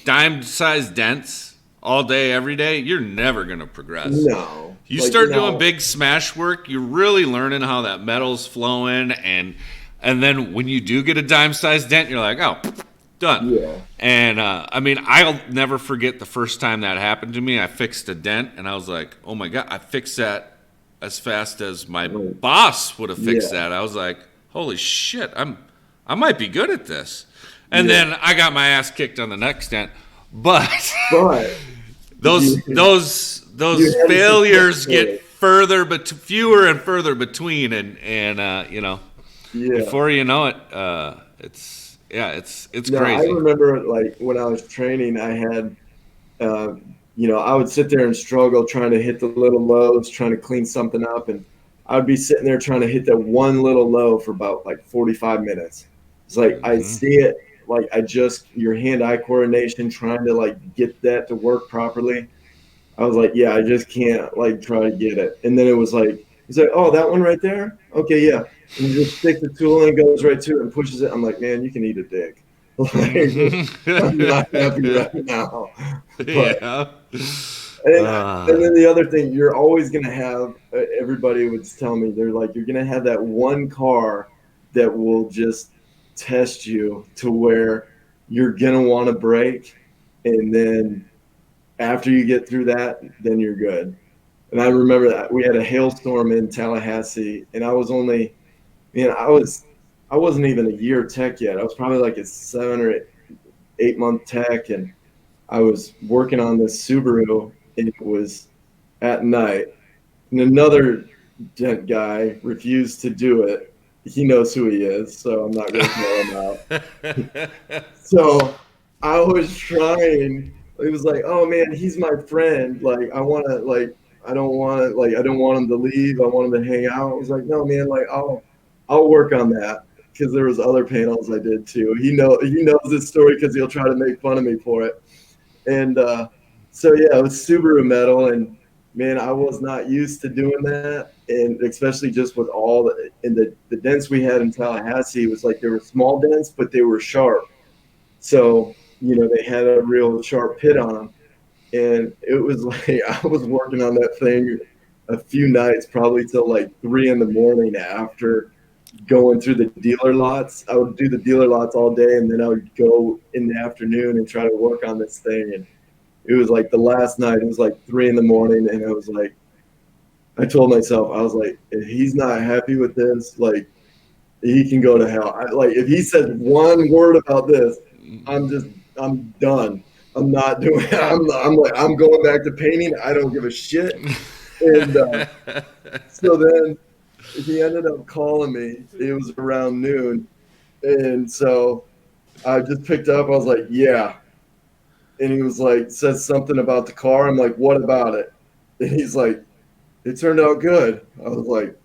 dime-sized dents all day, every day, you're never gonna progress. No, You like, start doing big smash work, you're really learning how that metal's flowing, and then when you do get a dime-sized dent, you're like, oh, done. yeah, And I mean, I'll never forget the first time that happened to me. I fixed a dent, and I was like, oh my god, I fixed that as fast as my right, boss would have fixed yeah, that. I was like, holy shit, I might be good at this. And yeah. then I got my ass kicked on the next dent. But But those you those you those had a success failures story. get further but fewer and further between, and Yeah. before you know it, it's No, I crazy. remember, like, when I was training, I had, I would sit there and struggle trying to hit the little lows, trying to clean something up, and I would be sitting there trying to hit that one little low for about like 45 minutes. It's like I Hmm. see it, like, your hand-eye coordination, trying to like get that to work properly. I was like, yeah, I just can't like try to get it. And then he's like, oh, that one right there? Okay, yeah. And you just stick the tool in, goes right to it and pushes it. I'm like, man, you can eat a dick. Like, Hmm. I'm not happy right now. But Yeah. and then the other thing, you're always gonna have, everybody would tell me, they're like, you're gonna have that one car that will just test you to where you're gonna want to break. And then after you get through that, then you're good. And I remember that we had a hailstorm in Tallahassee, and I was only, man, I wasn't even a year tech yet. I was probably like a 7 or 8 month tech, and I was working on this Subaru, and it was at night, and another Dent guy refused to do it. He knows who he is, so I'm not going to call him out. So I was trying. It was like, oh man, he's my friend. Like I want to, like I don't want to, like I don't want him to leave. I want him to hang out. I was like, no man, like I'll work on that because there was other panels I did too. He knows this story because he'll try to make fun of me for it. And so yeah, it was Subaru metal, and man, I was not used to doing that, and especially just with all the dents we had in Tallahassee, it was like they were small dents, but they were sharp. So they had a real sharp pit on them, and it was like I was working on that thing a few nights, probably till like 3 in the morning after going through the dealer lots. I would do the dealer lots all day, and then I would go in the afternoon and try to work on this thing. And it was like the last night, it was like 3 in the morning, and I was like, I told myself, I was like, if he's not happy with this, like, he can go to hell. Like, if he says one word about this, I'm done. I'm not doing it. I'm going back to painting. I don't give a shit. And so then he ended up calling me. It was around noon. And so I just picked up. I was like, yeah. And he was like, says something about the car. I'm like, what about it? And he's like, it turned out good. I was like,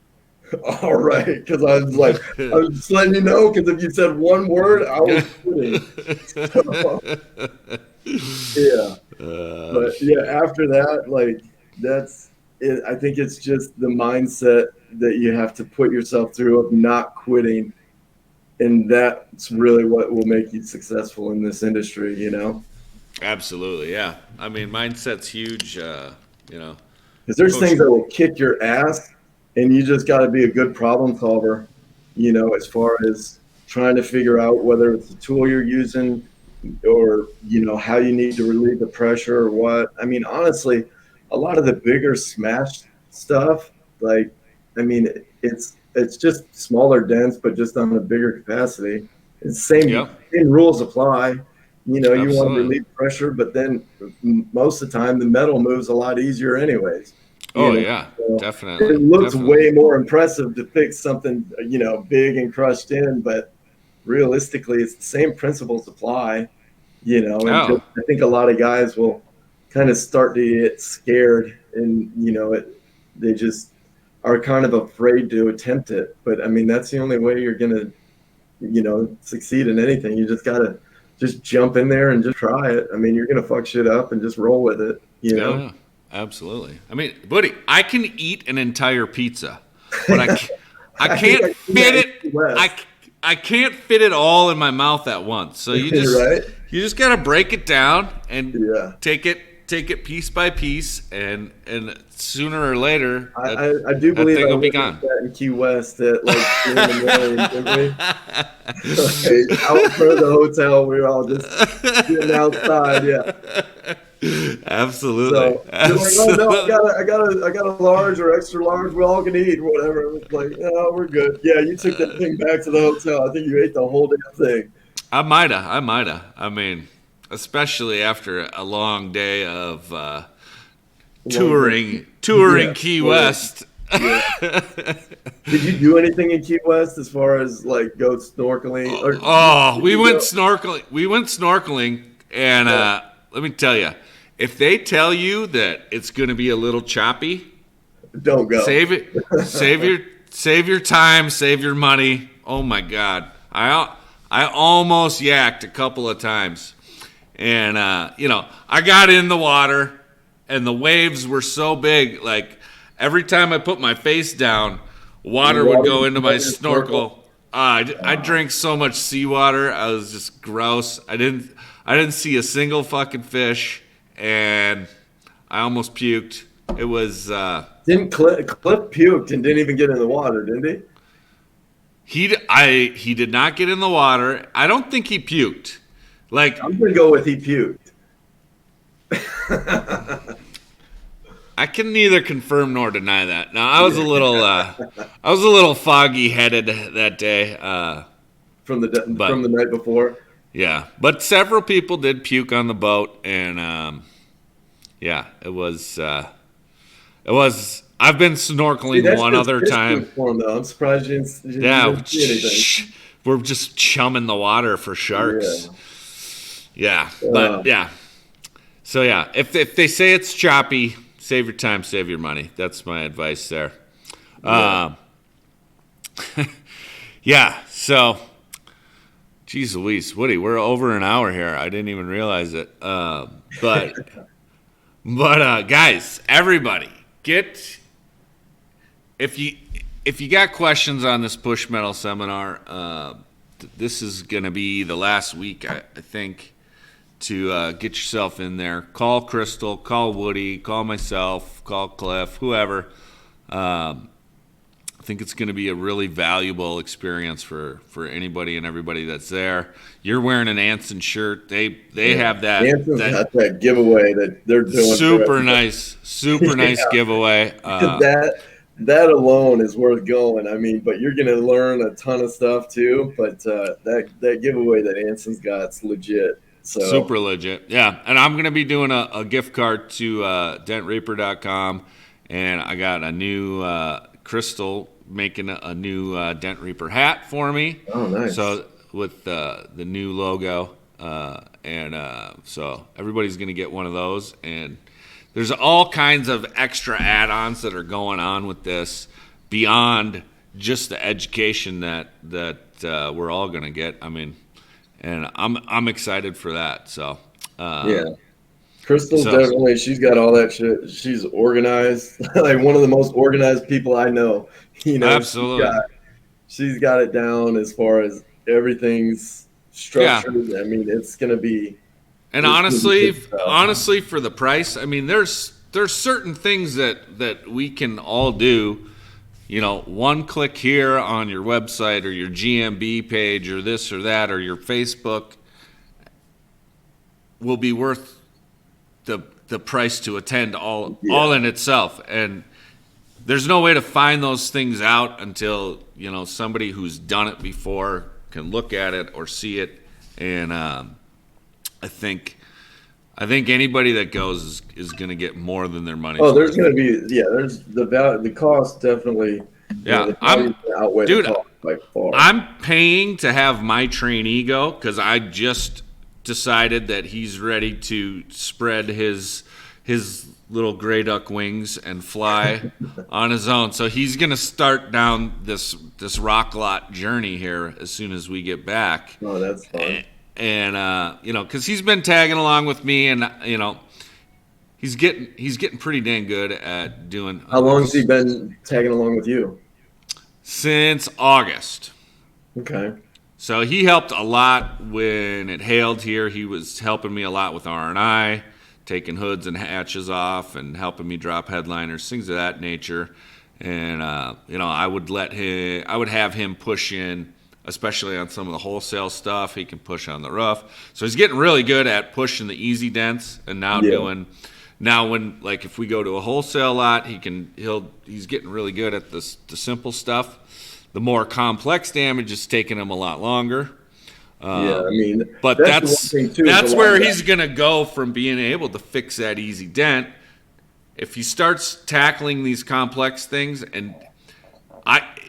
all right. Because I was like, I was just letting you know, because if you said one word, I was kidding. So, yeah. But yeah, after that, like, that's it. I think it's just the mindset that you have to put yourself through of not quitting. And that's really what will make you successful in this industry, Absolutely, yeah. I mean, mindset's huge, Because there's things that will kick your ass, and you just got to be a good problem solver, as far as trying to figure out whether it's the tool you're using or, how you need to relieve the pressure or what. I mean, honestly, a lot of the bigger smash stuff, like, I mean, it's just smaller dents, but just on a bigger capacity. It's same rules apply. You want to relieve pressure, but then most of the time the metal moves a lot easier anyways. Yeah, so definitely. It looks way more impressive to fix something, big and crushed in, but realistically it's the same principles apply, and just, I think a lot of guys will kind of start to get scared, and, they just are kind of afraid to attempt it. But I mean, that's the only way you're going to, succeed in anything. You just got to just jump in there and just try it. I mean, you're going to fuck shit up and just roll with it, Yeah, absolutely. I mean, buddy, I can eat an entire pizza, but I can't fit it. I can't fit it all in my mouth at once. So you just got to break it down and take it piece by piece, and sooner or later, I do believe that thing will be gone. That in Key West at like 3 in the morning, didn't we? Out in front of the hotel, we were all just sitting outside. Yeah, absolutely. So absolutely. Like, oh no, I got a large or extra large. We all can eat, whatever. It was like, no, we're good. Yeah, you took that thing back to the hotel. I think you ate the whole damn thing. I mighta. I mean, especially after a long day of touring Key West. Yeah. Did you do anything in Key West as far as like go snorkeling? We went snorkeling. We went snorkeling, and let me tell you, if they tell you that it's going to be a little choppy, don't go. Save it. Save your time. Save your money. Oh my God, I almost yacked a couple of times. And, I got in the water, and the waves were so big, like, every time I put my face down, water would go into my snorkel. I drank so much seawater, I was just gross. I didn't see a single fucking fish, and I almost puked. It was... Didn't Cliff puked and didn't even get in the water, didn't he? He did not get in the water. I don't think he puked. Like, I'm gonna go with he puked. I can neither confirm nor deny that. Now, I was a little foggy headed that day. From But the night before. yeah, but several people did puke on the boat, and yeah, it was. I've been snorkeling That's one just other fish time. food form, though. I'm surprised you Yeah, didn't see anything. we're just chumming the water for sharks. Yeah. Yeah, but yeah. So yeah, if they say it's choppy, save your time, save your money. That's my advice there. Yeah. Yeah. So, geez Louise, Woody, we're over an hour here. I didn't even realize it. But guys, everybody, if you got questions on this PushMetal seminar, this is going to be the last week, I think, to get yourself in there. Call Crystal, call Woody, call myself, call Cliff, whoever. I think it's going to be a really valuable experience for anybody and everybody that's there. You're wearing an Anson shirt. They have that. Anson's got that giveaway that they're doing. Super nice giveaway. That alone is worth going. I mean, but you're going to learn a ton of stuff too. But that giveaway that Anson's got's legit. So. Super legit. Yeah. And I'm going to be doing a gift card to dentreaper.com. And I got a new Crystal making a new Dent Reaper hat for me. Oh, nice. So with the new logo. So everybody's going to get one of those. And there's all kinds of extra add-ons that are going on with this beyond just the education that we're all going to get. I mean, and I'm excited for that. So yeah, Crystal's definitely, she's got all that shit. She's organized, like one of the most organized people I know. Absolutely, she's got it down as far as everything's structured. Yeah. I mean, it's gonna be. And honestly, for the price, I mean, there's certain things that we can all do. One click here on your website or your GMB page or this or that or your Facebook will be worth the price to attend all in itself. And there's no way to find those things out until somebody who's done it before can look at it or see it. And I think anybody that goes is going to get more than their money. Oh, there's going to be there's the value, the cost definitely. Yeah, the cost by far. I'm paying to have my trainee go because I just decided that he's ready to spread his little gray duck wings and fly on his own. So he's going to start down this rock lot journey here as soon as we get back. Oh, that's fun. And because he's been tagging along with me, and he's getting pretty dang good at doing. How long has he been tagging along with you? Since August. Okay. So he helped a lot when it hailed here. He was helping me a lot with R&I, taking hoods and hatches off, and helping me drop headliners, things of that nature. And I would have him push in. Especially on some of the wholesale stuff, he can push on the rough. So he's getting really good at pushing the easy dents, and now when if we go to a wholesale lot, he's getting really good at the simple stuff. The more complex damage is taking him a lot longer. But that's where he's gonna go from being able to fix that easy dent. If he starts tackling these complex things, and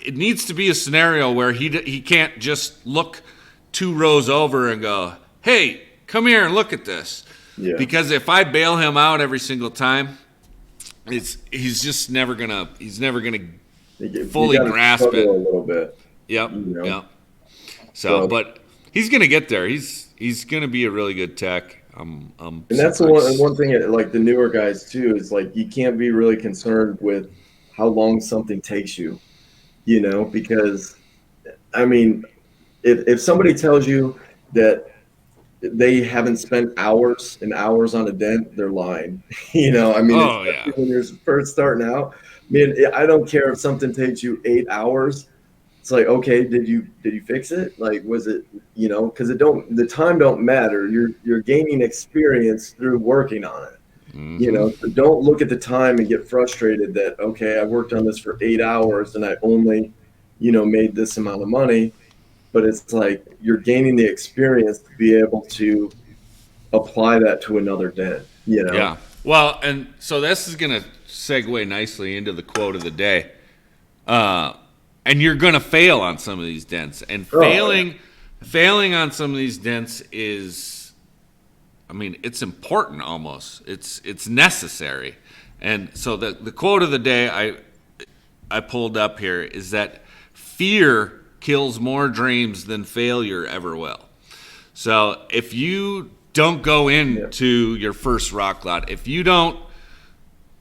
it needs to be a scenario where he can't just look 2 rows over and go, "Hey, come here and look at this." Yeah. Because if I bail him out every single time, he's just never gonna fully grasp it. A little bit. Yep. Yep. So, but he's gonna get there. He's gonna be a really good tech. And that's the one thing, like the newer guys too, is like you can't be really concerned with how long something takes you. Because, I mean, if somebody tells you that they haven't spent hours and hours on a dent, they're lying. When you're first starting out, I don't care if something takes you 8 hours. It's like, okay, did you fix it? Like, was it, because the time don't matter. You're gaining experience through working on it. You know, so don't look at the time and get frustrated that, okay, I worked on this for 8 hours and I only, you know, made this amount of money. But it's like you're gaining the experience to be able to apply that to another dent, you know? Yeah. Well, and so this is going to segue nicely into the quote of the day. And you're going to fail on some of these dents. And failing on some of these dents is, I mean, it's important almost. It's necessary. And so the quote of the day I pulled up here is that fear kills more dreams than failure ever will. So if you don't go into your first rock lot, if you don't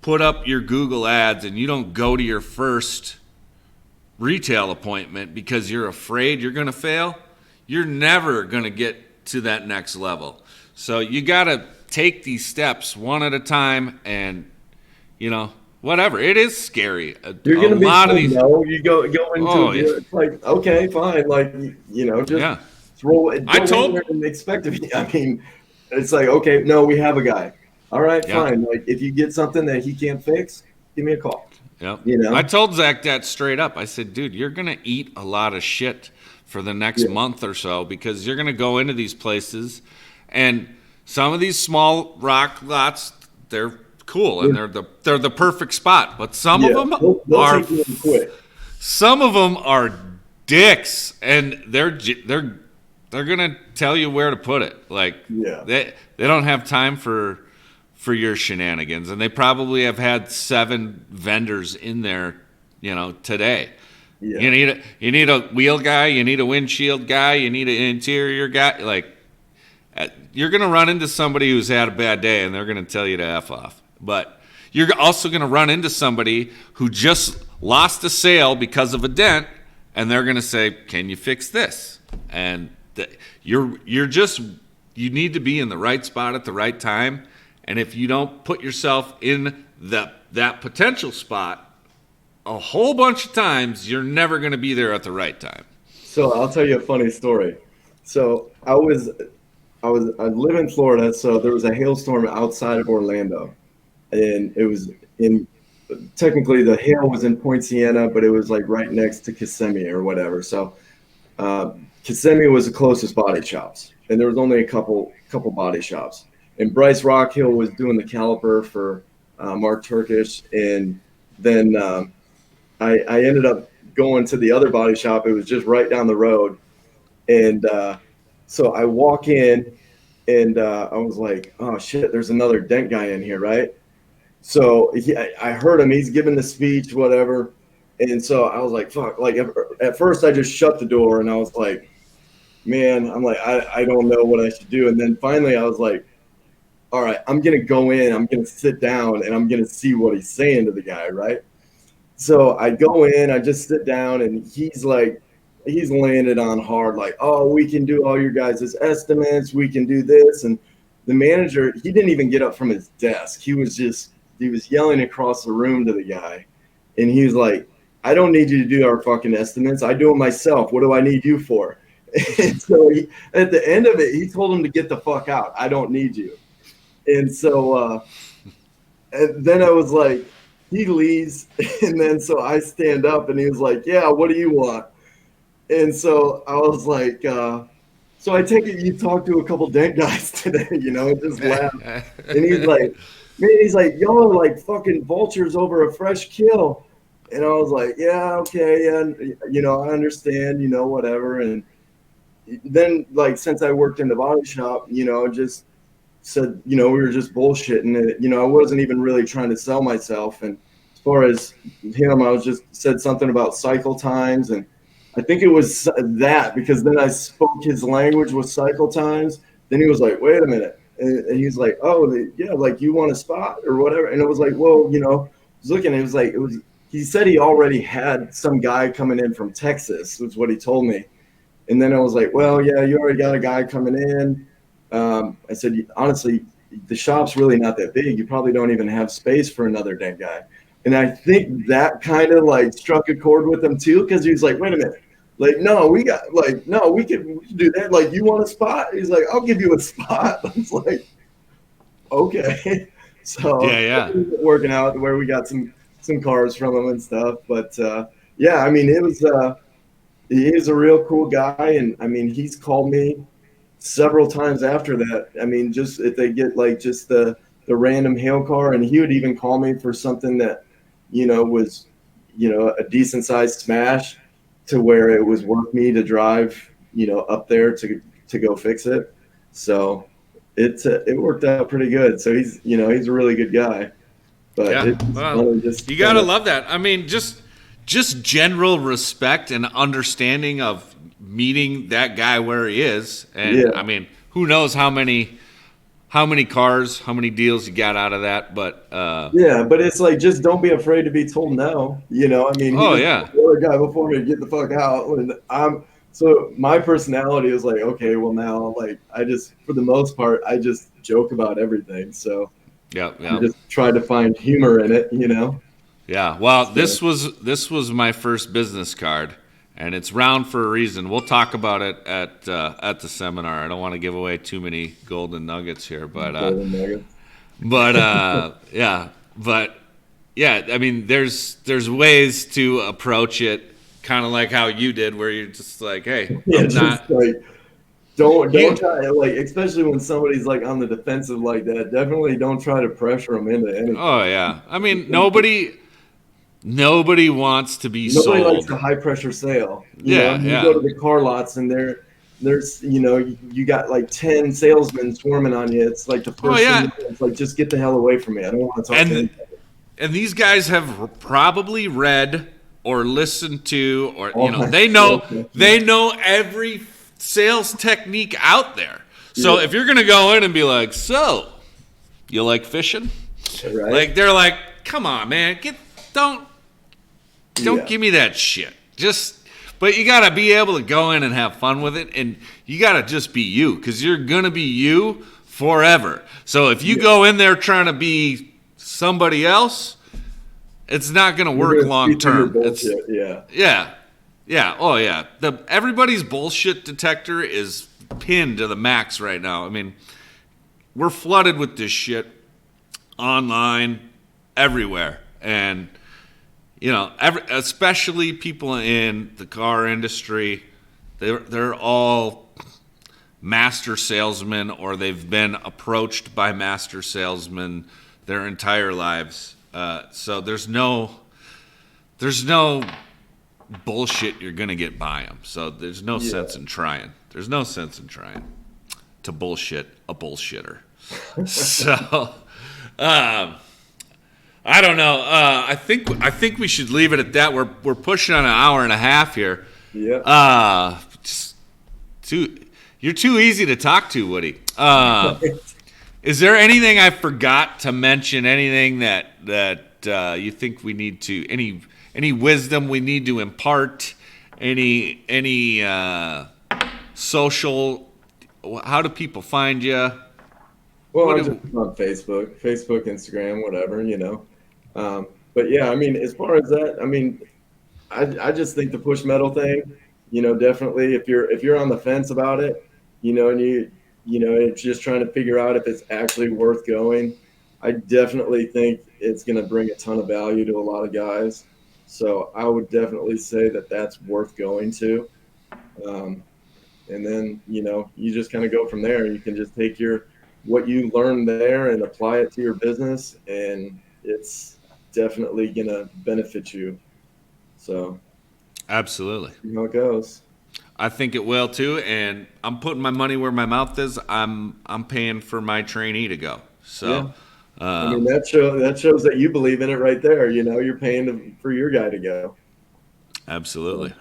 put up your Google ads and you don't go to your first retail appointment because you're afraid you're going to fail, you're never going to get to that next level. So you got to take these steps one at a time, and you know, whatever, it is scary. You're going to be lot of these. No, you go into it's like, okay, fine, like, you know, just throw it. I told and expect it. I mean, it's like, okay, no, we have a guy. All right, fine. Like, if you get something that he can't fix, give me a call. Yep. You know, I told Zach that straight up. I said, dude, you're going to eat a lot of shit for the next month or so, because you're going to go into these places, and some of these small rock lots, they're cool and they're the perfect spot, but some of them are dicks, and they're going to tell you where to put it. Like they don't have time for your shenanigans, and they probably have had 7 vendors in there, you know, today. Yeah. You need a wheel guy, you need a windshield guy, you need an interior guy. Like, you're going to run into somebody who's had a bad day, and they're going to tell you to F off. But you're also going to run into somebody who just lost a sale because of a dent, and they're going to say, "Can you fix this?" And you need to be in the right spot at the right time. And if you don't put yourself in that potential spot a whole bunch of times, you're never going to be there at the right time. So I'll tell you a funny story. So I live in Florida, so there was a hailstorm outside of Orlando, and it was technically the hail was in Point Siena, but it was like right next to Kissimmee or whatever. So Kissimmee was the closest body shops, and there was only a couple body shops. And Bryce Rockhill was doing the caliper for Mark Turkish, and then I ended up going to the other body shop. It was just right down the road, and so I walk in, and I was like, "Oh shit, there's another dent guy in here, right?" So I heard him. He's giving the speech, whatever, and so I was like, "Fuck!" Like at first, I just shut the door, and I was like, "Man," I'm like, I don't know what I should do. And then finally, I was like, all right, I'm going to go in, I'm going to sit down, and I'm going to see what he's saying to the guy, right? So I go in, I just sit down, and he's laying it on hard, like, "Oh, we can do all your guys' estimates, we can do this." And the manager, he didn't even get up from his desk. He was yelling across the room to the guy, and he was like, "I don't need you to do our fucking estimates. I do it myself. What do I need you for?" And so at the end of it, he told him to get the fuck out. "I don't need you." And so and then I was like, he leaves, and then so I stand up, and he was like, "Yeah, what do you want?" And so I was like, so I take it you talked to a couple dent guys today, you know, just laugh. And he's like, "Y'all are like fucking vultures over a fresh kill." And I was like, "Yeah, okay, and you know, I understand, you know, whatever." And then, like, since I worked in the body shop, you know, just said, you know, we were just bullshitting. You know, I wasn't even really trying to sell myself. And as far as him, I was just said something about cycle times. And I think it was that, because then I spoke his language with cycle times. Then he was like, "Wait a minute." And he's like, "Oh, yeah, like, you want a spot or whatever?" And it was like, well, you know, I was looking, he said he already had some guy coming in from Texas, was what he told me. And then I was like, "Well, yeah, you already got a guy coming in." I said, "Honestly, the shop's really not that big. You probably don't even have space for another dent guy." And I think that kind of like struck a chord with him too, because he was like, "Wait a minute. Like, no, we can do that. Like, you want a spot?" He's like, "I'll give you a spot." I was like, okay. So Yeah. working out where we got some cars from him and stuff. But yeah, I mean, he is a real cool guy, and I mean, he's called me several times after that. I mean, just if they get like just the random hail car, and he would even call me for something that was a decent sized smash to where it was worth me to drive up there to go fix it. So it worked out pretty good. So he's a really good guy. But Yeah, it's well, funny just you gotta love that. I mean, just general respect and understanding of meeting that guy where he is, and Yeah. I mean, who knows how many cars, how many deals you got out of that? But Yeah, but it's like just don't be afraid to be told no. I mean, he oh was yeah, the other guy before me to get the fuck out, and so my personality is like, okay, well now, like for the most part, I just joke about everything. So yeah. I just try to find humor in it. Yeah, well, So, this was my first business card, and it's round for a reason. We'll talk about it at the seminar. I don't want to give away too many golden nuggets here, but yeah. I mean, there's ways to approach it, kind of like how you did, where you're just like, hey, yeah, I'm just not. like don't try, like, especially when somebody's like on the defensive like that. Definitely don't try to pressure them into anything. Oh yeah, I mean nobody wants to be Nobody likes sold. a high pressure sale. Yeah, You go yeah. to the car lots and there's you got like 10 salesmen swarming on you. It's like the Oh first yeah, thing. It's like, just get the hell away from me. I don't want to talk to and anybody. and these guys have probably read or listened to, or All kinds they of know sales they know every sales technique out there. So Yeah. if you're gonna go in and be like, so you like fishing? Right? Like they're like, come on, man, don't Yeah. give me that shit. But you gotta be able to go in and have fun with it, and you gotta just be you, because you're gonna be you forever. So if you go in there trying to be somebody else, it's not gonna You're work gonna long see through your term. bullshit. Yeah. Yeah. Oh yeah. Everybody's bullshit detector is pinned to the max right now. I mean, we're flooded with this shit online, everywhere, and especially people in the car industry, they're all master salesmen, or they've been approached by master salesmen their entire lives. So there's no bullshit you're gonna get by them. So there's no sense in trying. There's no sense in trying to bullshit a bullshitter. So. I don't know. I think we should leave it at that. We're pushing on an hour and a half here. Yeah. You're too easy to talk to, Woody. Is there anything I forgot to mention? Anything that you think we need to any wisdom we need to impart? Any social? How do people find you? Well, I'm just on Facebook, Instagram, whatever. But yeah, I mean, as far as that, I mean, I just think the push metal thing, definitely if you're on the fence about it, and it's just trying to figure out if it's actually worth going, I definitely think it's going to bring a ton of value to a lot of guys. So I would definitely say that that's worth going to. And then, you just kind of go from there. You can just take what you learn there and apply it to your business, and it's definitely going to benefit you. So Absolutely. See how it goes. I think it will too, and I'm putting my money where my mouth is. I'm paying for my trainee to go. So, I mean, that shows that you believe in it right there. You're paying for your guy to go. Absolutely.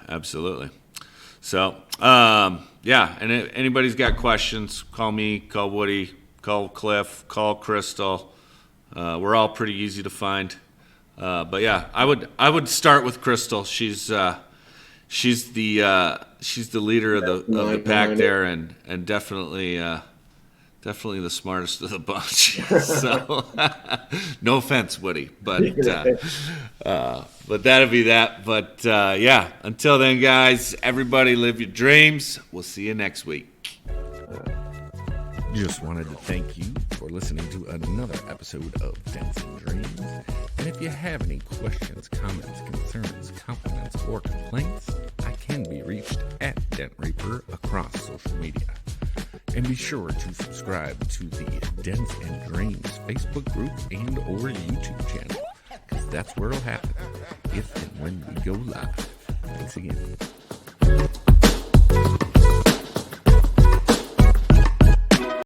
So, yeah. And if anybody's got questions, call me, call Woody, call Cliff, call Crystal. We're all pretty easy to find. But yeah, I would start with Crystal. She's the leader of the pack there, and definitely the smartest of the bunch. So no offense, Woody, but that'll be that. But yeah, until then, guys, everybody live your dreams. We'll see you next week. Just wanted to thank you for listening to another episode of Dents and Dreams. And if you have any questions, comments, concerns, compliments, or complaints, I can be reached at Dent Reaper across social media. And be sure to subscribe to the Dents and Dreams Facebook group and or YouTube channel, because that's where it'll happen if and when we go live. Thanks again.